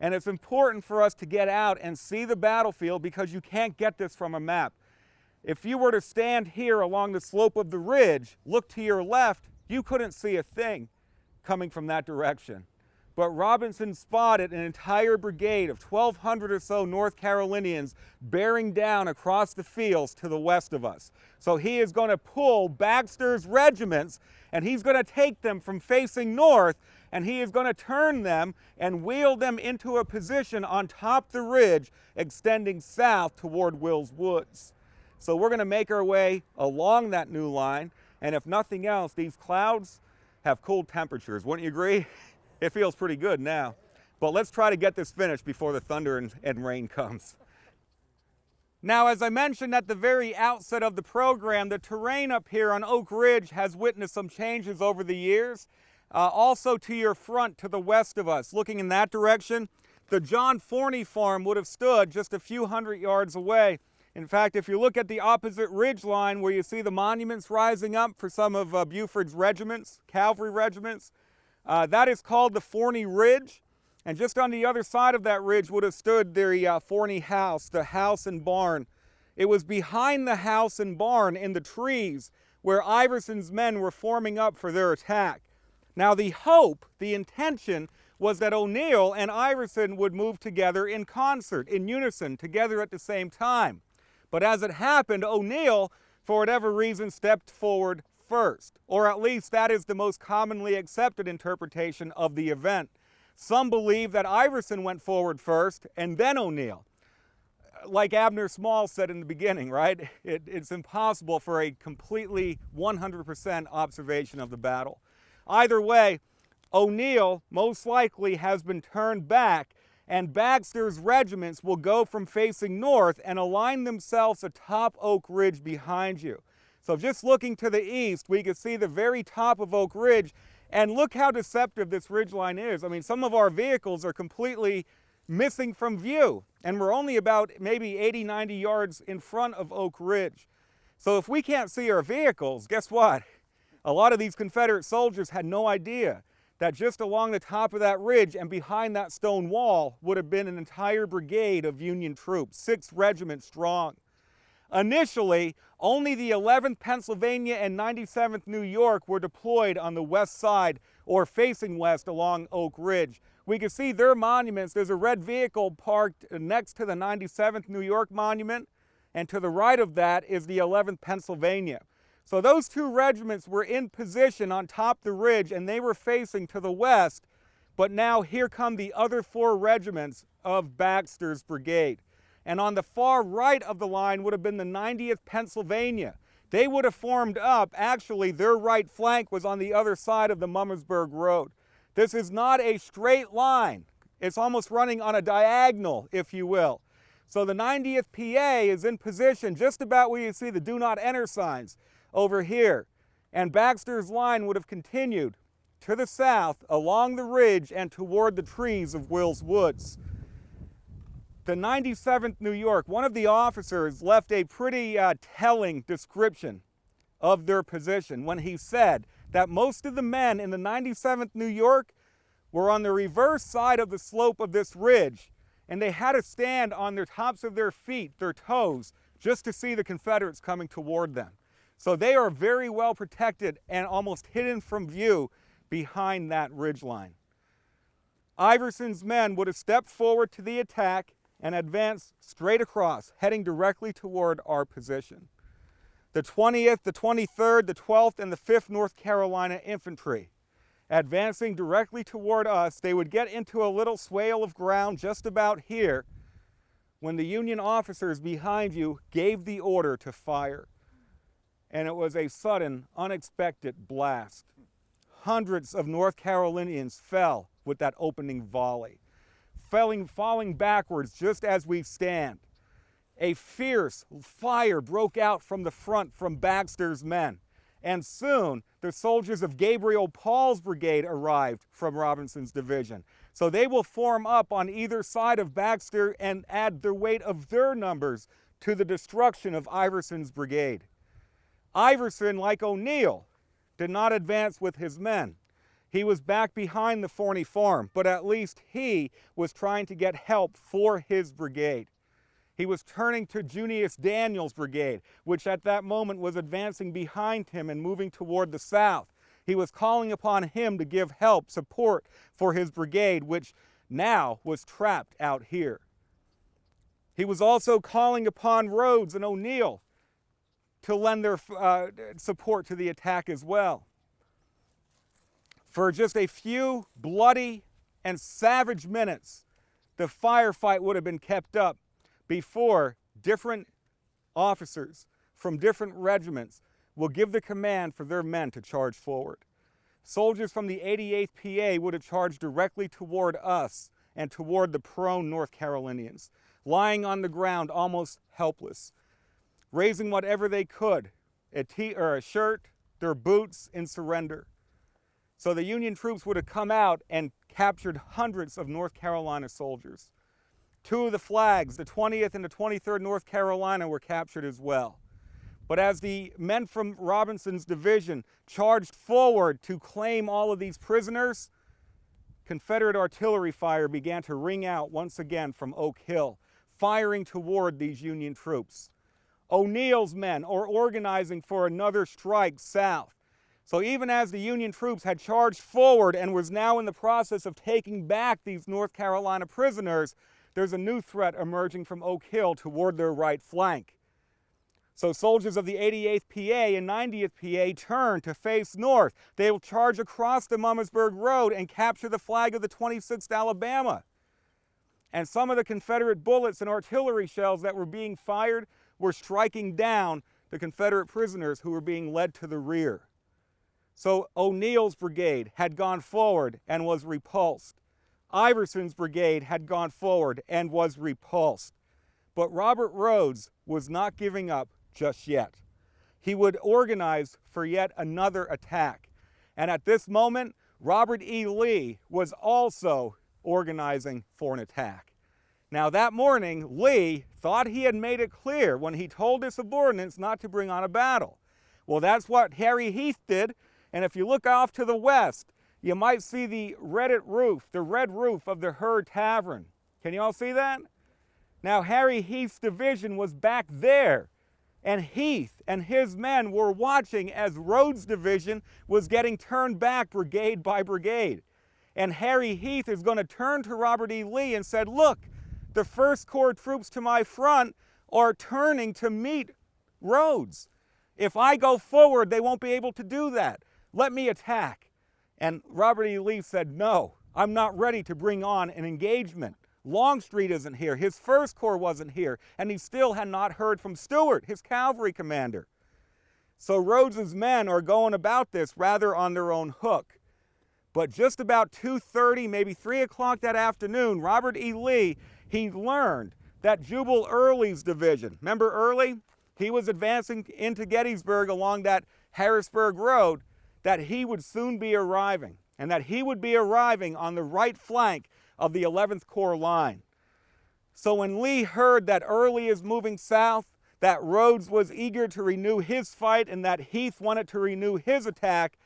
And it's important for us to get out and see the battlefield because you can't get this from a map. If you were to stand here along the slope of the ridge, look to your left, you couldn't see a thing coming from that direction. But Robinson spotted an entire brigade of 1,200 or so North Carolinians bearing down across the fields to the west of us. So he is going to pull Baxter's regiments and he's going to take them from facing north and he is going to turn them and wheel them into a position on top the ridge extending south toward Will's Woods. So we're going to make our way along that new line, and if nothing else, these clouds have cooled temperatures. Wouldn't you agree? It feels pretty good now. But let's try to get this finished before the thunder and rain comes. Now, as I mentioned at the very outset of the program, the terrain up here on Oak Ridge has witnessed some changes over the years. Also to your front, to the west of us, looking in that direction, the John Forney farm would have stood just a few hundred yards away. In fact, if you look at the opposite ridge line where you see the monuments rising up for some of Buford's regiments, cavalry regiments, that is called the Forney Ridge. And just on the other side of that ridge would have stood the Forney house, the house and barn. It was behind the house and barn in the trees where Iverson's men were forming up for their attack. Now the hope, the intention, was that O'Neill and Iverson would move together in concert, in unison, together at the same time. But as it happened, O'Neill, for whatever reason, stepped forward first. Or at least that is the most commonly accepted interpretation of the event. Some believe that Iverson went forward first and then O'Neill. Like Abner Small said in the beginning, right? It's impossible for a completely 100% observation of the battle. Either way, O'Neill most likely has been turned back, and Baxter's regiments will go from facing north and align themselves atop Oak Ridge behind you. So just looking to the east, we can see the very top of Oak Ridge, and look how deceptive this ridgeline is. I mean, some of our vehicles are completely missing from view, and we're only about maybe 80, 90 yards in front of Oak Ridge. So if we can't see our vehicles, guess what? A lot of these Confederate soldiers had no idea that just along the top of that ridge and behind that stone wall would have been an entire brigade of Union troops, 6 regiments strong. Initially, only the 11th Pennsylvania and 97th New York were deployed on the west side or facing west along Oak Ridge. We can see their monuments. There's a red vehicle parked next to the 97th New York monument, and to the right of that is the 11th Pennsylvania. So those 2 regiments were in position on top of the ridge, and they were facing to the west, but now here come the other 4 regiments of Baxter's brigade. And on the far right of the line would have been the 90th Pennsylvania. They would have formed up. Actually, their right flank was on the other side of the Mummersburg Road. This is not a straight line. It's almost running on a diagonal, if you will. So the 90th PA is in position just about where you see the do not enter signs over here. And Baxter's line would have continued to the south along the ridge and toward the trees of Will's Woods. The 97th New York, one of the officers left a pretty telling description of their position when he said that most of the men in the 97th New York were on the reverse side of the slope of this ridge, and they had to stand on the tops of their feet, their toes, just to see the Confederates coming toward them. So they are very well protected and almost hidden from view behind that ridgeline. Iverson's men would have stepped forward to the attack and advanced straight across, heading directly toward our position. The 20th, the 23rd, the 12th, and the 5th North Carolina Infantry, advancing directly toward us, they would get into a little swale of ground just about here when the Union officers behind you gave the order to fire. And it was a sudden, unexpected blast. Hundreds of North Carolinians fell with that opening volley, falling backwards just as we stand. A fierce fire broke out from the front from Baxter's men, and soon the soldiers of Gabriel Paul's brigade arrived from Robinson's division. So they will form up on either side of Baxter and add the weight of their numbers to the destruction of Iverson's brigade. Iverson, like O'Neill, did not advance with his men. He was back behind the Forney Farm, but at least he was trying to get help for his brigade. He was turning to Junius Daniel's brigade, which at that moment was advancing behind him and moving toward the south. He was calling upon him to give help, support for his brigade, which now was trapped out here. He was also calling upon Rhodes and O'Neill to lend their support to the attack as well. For just a few bloody and savage minutes, the firefight would have been kept up before different officers from different regiments will give the command for their men to charge forward. Soldiers from the 88th PA would have charged directly toward us and toward the prone North Carolinians, lying on the ground almost helpless, raising whatever they could, a shirt, their boots, in surrender. So the Union troops would have come out and captured hundreds of North Carolina soldiers. 2 of the flags, the 20th and the 23rd North Carolina, were captured as well. But as the men from Robinson's division charged forward to claim all of these prisoners, Confederate artillery fire began to ring out once again from Oak Hill, firing toward these Union troops. O'Neill's men are organizing for another strike south. So even as the Union troops had charged forward and was now in the process of taking back these North Carolina prisoners, there's a new threat emerging from Oak Hill toward their right flank. So soldiers of the 88th PA and 90th PA turn to face north. They will charge across the Mummersburg Road and capture the flag of the 26th Alabama. And some of the Confederate bullets and artillery shells that were being fired were striking down the Confederate prisoners who were being led to the rear. So O'Neill's brigade had gone forward and was repulsed. Iverson's brigade had gone forward and was repulsed. But Robert Rhodes was not giving up just yet. He would organize for yet another attack. And at this moment, Robert E. Lee was also organizing for an attack. Now that morning, Lee thought thought he had made it clear when he told his subordinates not to bring on a battle. Well, that's what Harry Heath did, and if you look off to the west, you might see the red roof of the Her Tavern. Can you all see that? Now, Harry Heath's division was back there, and Heath and his men were watching as Rhodes' division was getting turned back brigade by brigade. And Harry Heath is going to turn to Robert E. Lee and said, look, the 1st Corps troops to my front are turning to meet Rhodes. If I go forward, they won't be able to do that. Let me attack. And Robert E. Lee said, no, I'm not ready to bring on an engagement. Longstreet isn't here, his 1st Corps wasn't here, and he still had not heard from Stuart, his cavalry commander. So Rhodes's men are going about this rather on their own hook. But just about 2:30, maybe 3 o'clock that afternoon, Robert E. Lee, he learned that Jubal Early's division, remember Early? He was advancing into Gettysburg along that Harrisburg Road, that he would soon be arriving, and that he would be arriving on the right flank of the 11th Corps line. So when Lee heard that Early is moving south, that Rhodes was eager to renew his fight, and that Heath wanted to renew his attack,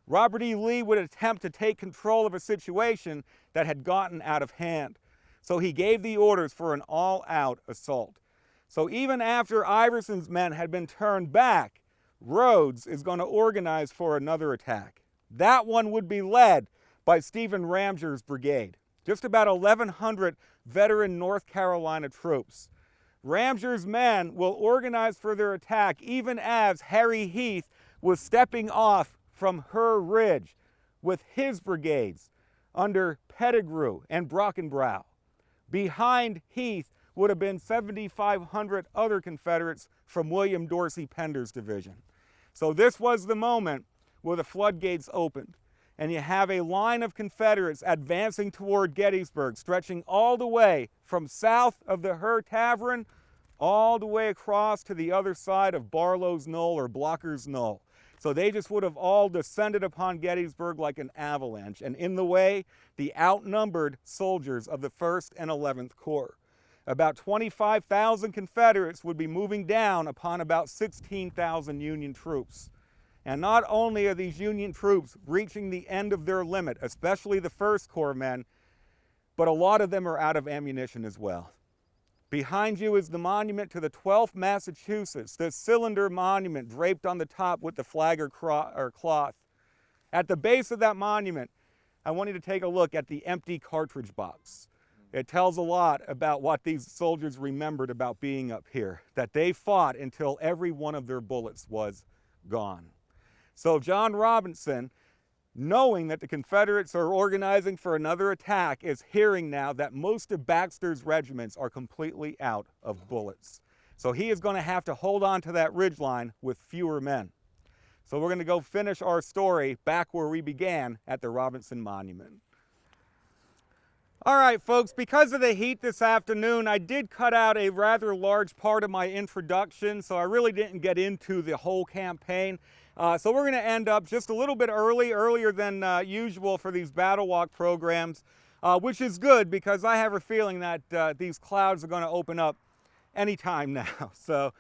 Robert E. Lee would attempt to take control of a situation that had gotten out of hand. So he gave the orders for an all-out assault. So even after Iverson's men had been turned back, Rhodes is going to organize for another attack. That one would be led by Stephen Ramger's brigade, just about 1,100 veteran North Carolina troops. Ramger's men will organize for their attack even as Harry Heath was stepping off from Her Ridge with his brigades under Pettigrew and Brockenbrough. Behind Heath would have been 7,500 other Confederates from William Dorsey Pender's division. So this was the moment where the floodgates opened, and you have a line of Confederates advancing toward Gettysburg, stretching all the way from south of the Her Tavern all the way across to the other side of Barlow's Knoll or Blocker's Knoll. So they just would have all descended upon Gettysburg like an avalanche, and in the way, the outnumbered soldiers of the 1st and 11th Corps. About 25,000 Confederates would be moving down upon about 16,000 Union troops. And not only are these Union troops reaching the end of their limit, especially the 1st Corps men, but a lot of them are out of ammunition as well. Behind you is the monument to the 12th Massachusetts, the cylinder monument draped on the top with the flag or cloth. At the base of that monument, I want you to take a look at the empty cartridge box. It tells a lot about what these soldiers remembered about being up here, that they fought until every one of their bullets was gone. So John Robinson, knowing that the Confederates are organizing for another attack, is hearing now that most of Baxter's regiments are completely out of bullets. So he is going to have to hold on to that ridgeline with fewer men. So we're going to go finish our story back where we began at the Robinson Monument. All right, folks, because of the heat this afternoon, I did cut out a rather large part of my introduction, so I really didn't get into the whole campaign. So we're going to end up just a little bit earlier than usual for these Battle Walk programs, which is good because I have a feeling that these clouds are going to open up anytime now. So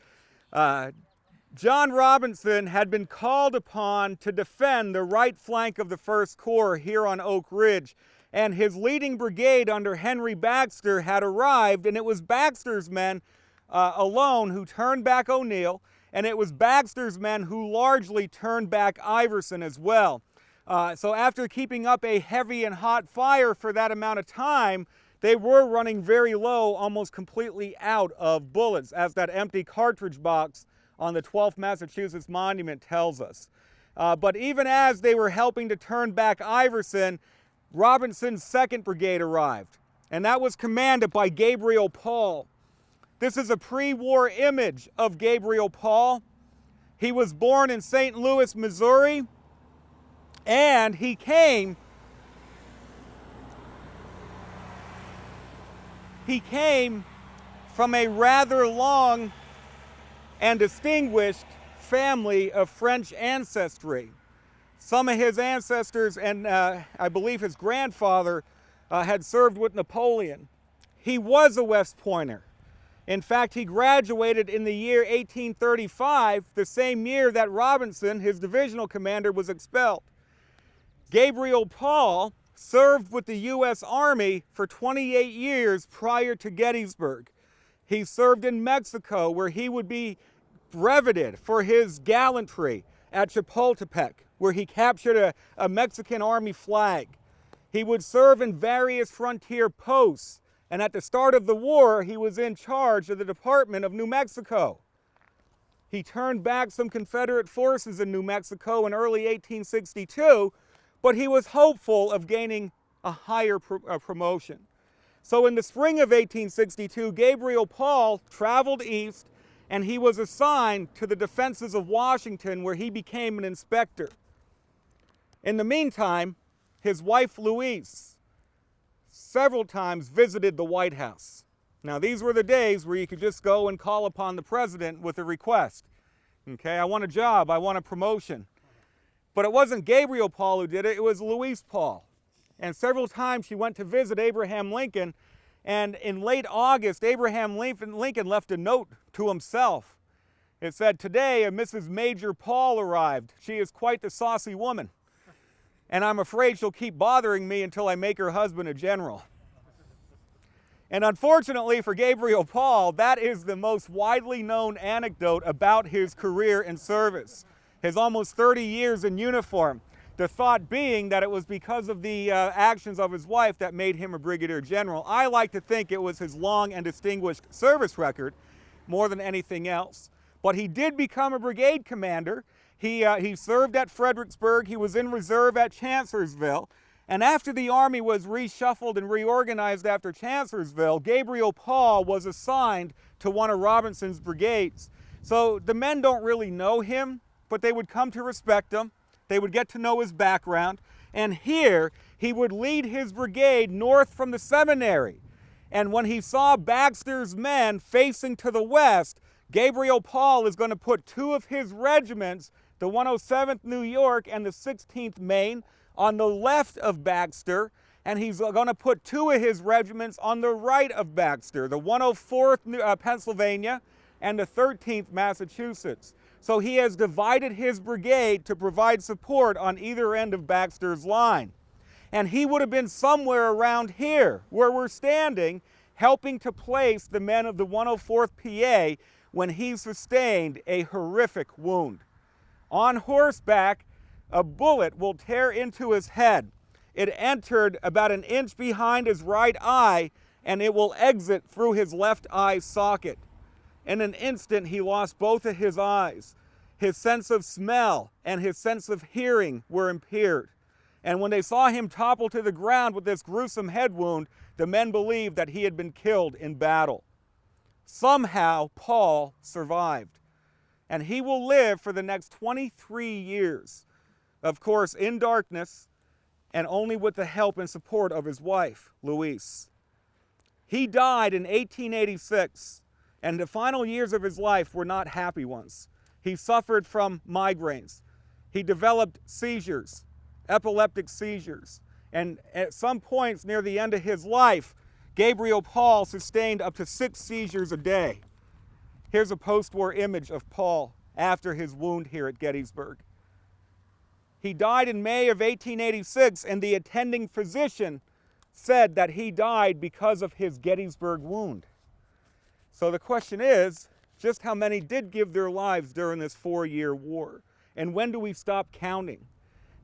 John Robinson had been called upon to defend the right flank of the 1st Corps here on Oak Ridge, and his leading brigade under Henry Baxter had arrived, and it was Baxter's men alone who turned back O'Neill, and it was Baxter's men who largely turned back Iverson as well. So after keeping up a heavy and hot fire for that amount of time, they were running very low, almost completely out of bullets, as that empty cartridge box on the 12th Massachusetts Monument tells us. But even as they were helping to turn back Iverson, Robinson's 2nd Brigade arrived, and that was commanded by Gabriel Paul. This is a pre-war image of Gabriel Paul. He was born in St. Louis, Missouri, and he came from a rather long and distinguished family of French ancestry. Some of his ancestors and I believe his grandfather had served with Napoleon. He was a West Pointer. In fact, he graduated in the year 1835, the same year that Robinson, his divisional commander, was expelled. Gabriel Paul served with the U.S. Army for 28 years prior to Gettysburg. He served in Mexico, where he would be breveted for his gallantry at Chapultepec, where he captured a Mexican army flag. He would serve in various frontier posts, and at the start of the war, he was in charge of the Department of New Mexico. He turned back some Confederate forces in New Mexico in early 1862, but he was hopeful of gaining a higher promotion. So in the spring of 1862, Gabriel Paul traveled east, and he was assigned to the defenses of Washington, where he became an inspector. In the meantime, his wife Louise several times visited the White House. Now, these were the days where you could just go and call upon the president with a request. Okay, I want a job, I want a promotion. But it wasn't Gabriel Paul who did it, it was Louise Paul. And several times she went to visit Abraham Lincoln, and in late August, Abraham Lincoln left a note to himself. It said, "Today a Mrs. Major Paul arrived. She is quite the saucy woman, and I'm afraid she'll keep bothering me until I make her husband a general." And unfortunately for Gabriel Paul, that is the most widely known anecdote about his career in service, his almost 30 years in uniform. The thought being that it was because of the actions of his wife that made him a brigadier general. I like to think it was his long and distinguished service record more than anything else. But he did become a brigade commander. He served at Fredericksburg. He was in reserve at Chancellorsville. And after the Army was reshuffled and reorganized after Chancellorsville, Gabriel Paul was assigned to one of Robinson's brigades. So the men don't really know him, but they would come to respect him. They would get to know his background. And here, he would lead his brigade north from the seminary. And when he saw Baxter's men facing to the west, Gabriel Paul is going to put two of his regiments, the 107th New York and the 16th Maine, on the left of Baxter, and he's going to put two of his regiments on the right of Baxter, the 104th Pennsylvania and the 13th Massachusetts. So he has divided his brigade to provide support on either end of Baxter's line. And he would have been somewhere around here, where we're standing, helping to place the men of the 104th PA when he sustained a horrific wound. On horseback, a bullet will tear into his head. It entered about an inch behind his right eye, and it will exit through his left eye socket. In an instant, he lost both of his eyes. His sense of smell and his sense of hearing were impaired. And when they saw him topple to the ground with this gruesome head wound, the men believed that he had been killed in battle. Somehow, Paul survived. And he will live for the next 23 years, of course, in darkness, and only with the help and support of his wife, Louise. He died in 1886. And the final years of his life were not happy ones. He suffered from migraines. He developed seizures, epileptic seizures. And at some points near the end of his life, Gabriel Paul sustained up to 6 seizures a day. Here's a post-war image of Paul after his wound here at Gettysburg. He died in May of 1886, and the attending physician said that he died because of his Gettysburg wound. So the question is, just how many did give their lives during this 4-year war? And when do we stop counting?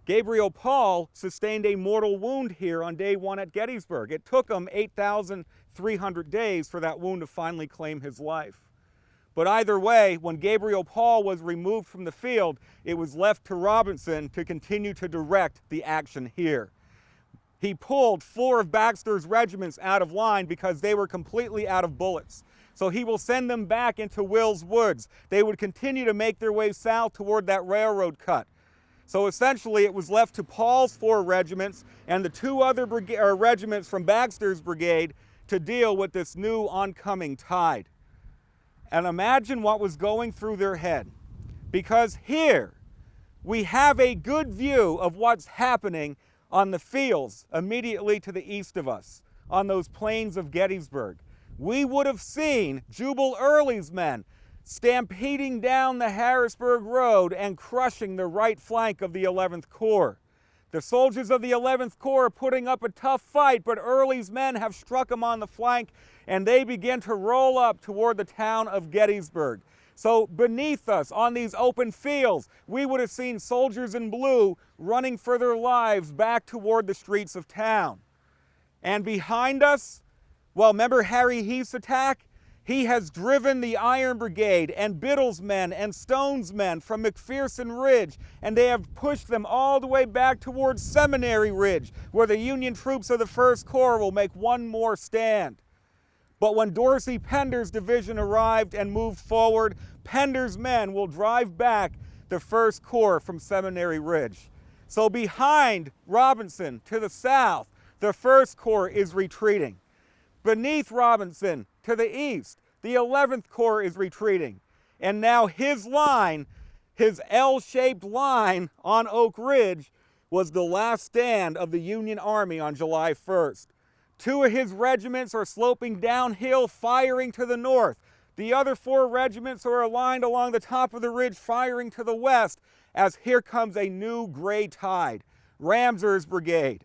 Gabriel Paul sustained a mortal wound here on day 1 at Gettysburg. It took him 8,300 days for that wound to finally claim his life. But either way, when Gabriel Paul was removed from the field, it was left to Robinson to continue to direct the action here. He pulled 4 of Baxter's regiments out of line because they were completely out of bullets. So he will send them back into Will's Woods. They would continue to make their way south toward that railroad cut. So essentially it was left to Paul's 4 regiments and the 2 other regiments from Baxter's brigade to deal with this new oncoming tide. And imagine what was going through their head. Because here we have a good view of what's happening on the fields immediately to the east of us, on those plains of Gettysburg. we would have seen Jubal Early's men stampeding down the Harrisburg Road and crushing the right flank of the 11th Corps. The soldiers of the 11th Corps are putting up a tough fight, but Early's men have struck them on the flank, and they begin to roll up toward the town of Gettysburg. So beneath us, on these open fields, we would have seen soldiers in blue running for their lives back toward the streets of town. And behind us, well, remember Harry Heath's attack? He has driven the Iron Brigade and Biddle's men and Stone's men from McPherson Ridge, and they have pushed them all the way back towards Seminary Ridge, where the Union troops of the 1st Corps will make one more stand. But when Dorsey Pender's division arrived and moved forward, Pender's men will drive back the 1st Corps from Seminary Ridge. So behind Robinson, to the south, the 1st Corps is retreating. Beneath Robinson, to the east, the 11th Corps is retreating. And now his line, his L-shaped line on Oak Ridge, was the last stand of the Union Army on July 1st. 2 of his regiments are sloping downhill, firing to the north. The other 4 regiments are aligned along the top of the ridge, firing to the west, as here comes a new gray tide, Ramseur's brigade.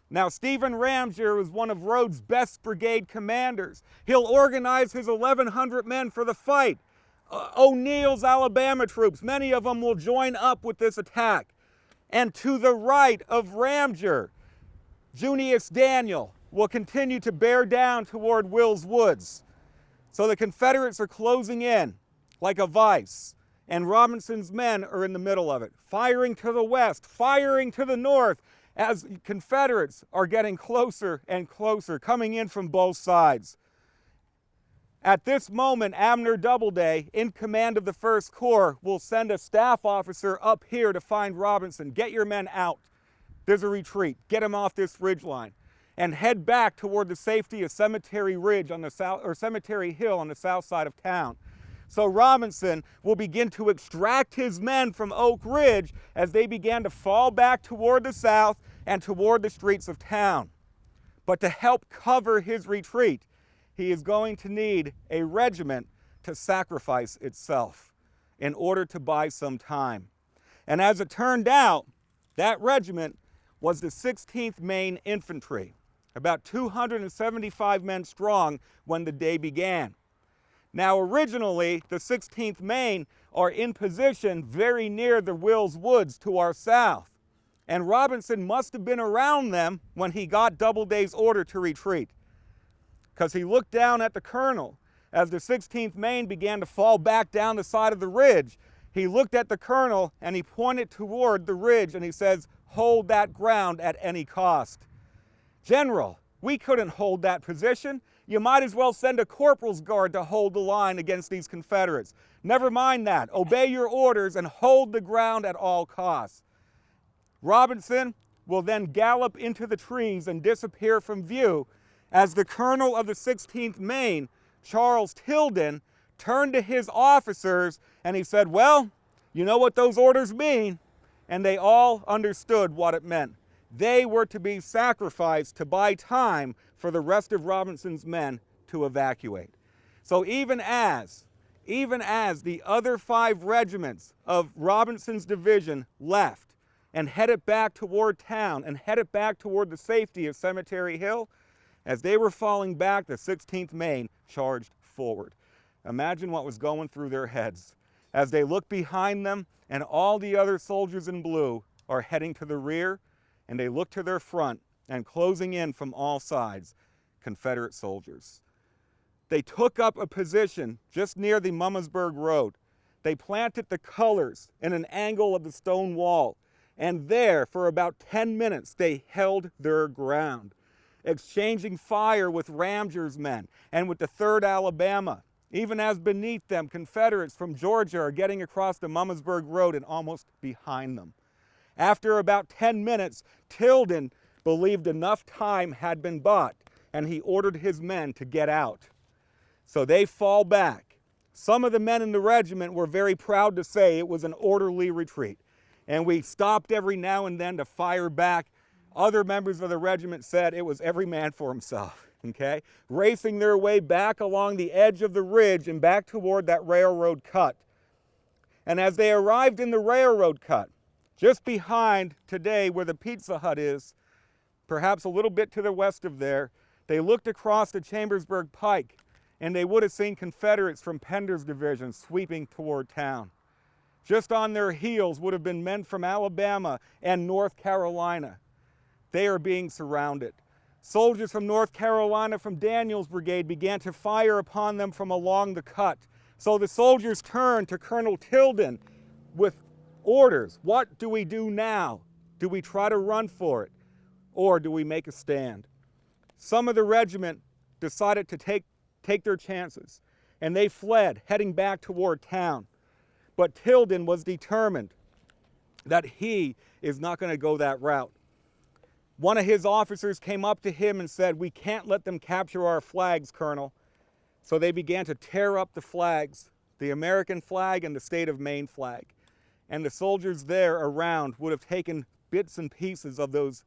Now, Stephen Ramseur is one of Rhodes' best brigade commanders. He'll organize his 1,100 men for the fight. O'Neill's Alabama troops, many of them will join up with this attack. And to the right of Ramseur, Junius Daniel will continue to bear down toward Will's Woods. So the Confederates are closing in like a vice, and Robinson's men are in the middle of it, firing to the west, firing to the north, as Confederates are getting closer and closer, coming in from both sides. At this moment, Abner Doubleday, in command of the 1st Corps, will send a staff officer up here to find Robinson. Get your men out. There's a retreat. Get them off this ridge line. And head back toward the safety of Cemetery Ridge on the south, or Cemetery Hill on the south side of town. So Robinson will begin to extract his men from Oak Ridge as they began to fall back toward the south and toward the streets of town. But to help cover his retreat, he is going to need a regiment to sacrifice itself in order to buy some time. And as it turned out, that regiment was the 16th Maine Infantry, about 275 men strong when the day began. Now, originally, the 16th Maine are in position very near the Will's Woods to our south, and Robinson must have been around them when he got Doubleday's order to retreat, because he looked down at the colonel as the 16th Maine began to fall back down the side of the ridge. He looked at the colonel and he pointed toward the ridge and he says, "Hold that ground at any cost." "General, we couldn't hold that position. You might as well send a corporal's guard to hold the line against these Confederates." "Never mind that. Obey your orders and hold the ground at all costs." Robinson will then gallop into the trees and disappear from view as the colonel of the 16th Maine, Charles Tilden, turned to his officers and he said, "Well, you know what those orders mean." And they all understood what it meant. They were to be sacrificed to buy time for the rest of Robinson's men to evacuate. So even as the other 5 regiments of Robinson's division left and headed back toward town and headed back toward the safety of Cemetery Hill, as they were falling back, the 16th Maine charged forward. Imagine what was going through their heads as they looked behind them and all the other soldiers in blue are heading to the rear, and they look to their front and closing in from all sides, Confederate soldiers. They took up a position just near the Mummersburg Road. They planted the colors in an angle of the stone wall, and there for about 10 minutes they held their ground, exchanging fire with Ramseur's men and with the 3rd Alabama, even as beneath them Confederates from Georgia are getting across the Mummersburg Road and almost behind them. After about 10 minutes, Tilden believed enough time had been bought, and he ordered his men to get out. So they fall back. Some of the men in the regiment were very proud to say it was an orderly retreat, and we stopped every now and then to fire back. Other members of the regiment said it was every man for himself. okay, racing their way back along the edge of the ridge and back toward that railroad cut. And as they arrived in the railroad cut, just behind today where the Pizza Hut is, perhaps a little bit to the west of there, they looked across the Chambersburg Pike and they would have seen Confederates from Pender's division sweeping toward town. Just on their heels would have been men from Alabama and North Carolina. They are being surrounded. Soldiers from North Carolina from Daniel's brigade began to fire upon them from along the cut. So the soldiers turned to Colonel Tilden with orders. What do we do now? Do we try to run for it, or do we make a stand? Some of the regiment decided to take their chances, and they fled, heading back toward town. But Tilden was determined that he is not going to go that route. One of his officers came up to him and said, "We can't let them capture our flags, Colonel." So they began to tear up the flags, the American flag and the state of Maine flag. And the soldiers there around would have taken bits and pieces of those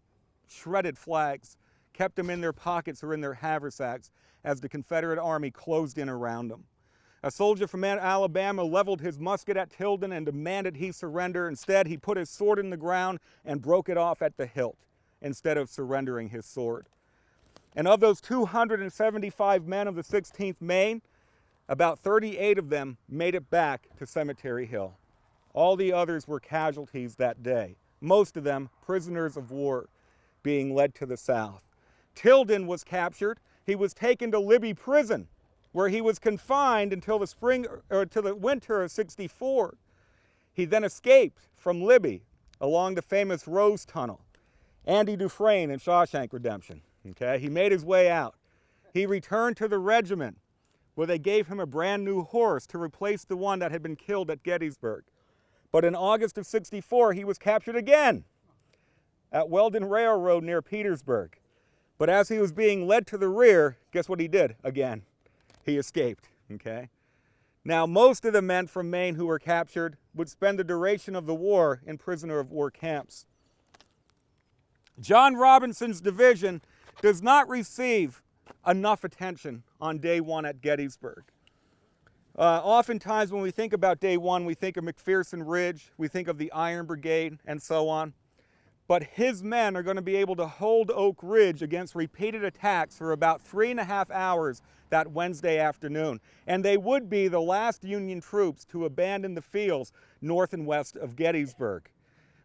shredded flags, kept them in their pockets or in their haversacks as the Confederate Army closed in around them. A soldier from Alabama leveled his musket at Tilden and demanded he surrender. Instead, he put his sword in the ground and broke it off at the hilt instead of surrendering his sword. And of those 275 men of the 16th Maine, about 38 of them made it back to Cemetery Hill. All the others were casualties that day, most of them prisoners of war being led to the south. Tilden was captured. He was taken to Libby Prison, where he was confined until the spring or to the winter of '64. He then escaped from Libby along the famous Rose Tunnel. Andy Dufresne in Shawshank Redemption. Okay, he made his way out. He returned to the regiment where they gave him a brand new horse to replace the one that had been killed at Gettysburg. But in August of '64, he was captured again at Weldon Railroad near Petersburg. But as he was being led to the rear, guess what he did again? He escaped, okay? Now, most of the men from Maine who were captured would spend the duration of the war in prisoner of war camps. John Robinson's division does not receive enough attention on day one at Gettysburg. Oftentimes when we think about day one, we think of McPherson Ridge, we think of the Iron Brigade, and so on. But his men are going to be able to hold Oak Ridge against repeated attacks for about 3.5 hours that Wednesday afternoon. And they would be the last Union troops to abandon the fields north and west of Gettysburg.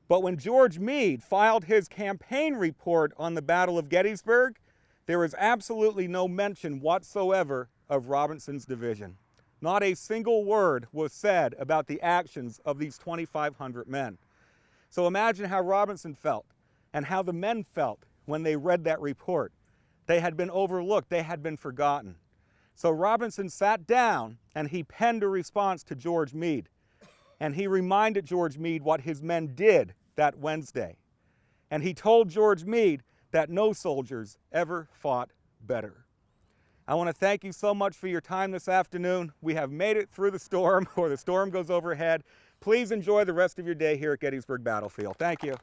But when George Meade filed his campaign report on the Battle of Gettysburg, there is absolutely no mention whatsoever of Robinson's division. Not a single word was said about the actions of these 2,500 men. So imagine how Robinson felt and how the men felt when they read that report. They had been overlooked, they had been forgotten. So Robinson sat down and he penned a response to George Meade. And he reminded George Meade what his men did that Wednesday. And he told George Meade that no soldiers ever fought better. I want to thank you so much for your time this afternoon. We have made it through the storm, or the storm goes overhead. Please enjoy the rest of your day here at Gettysburg Battlefield. Thank you.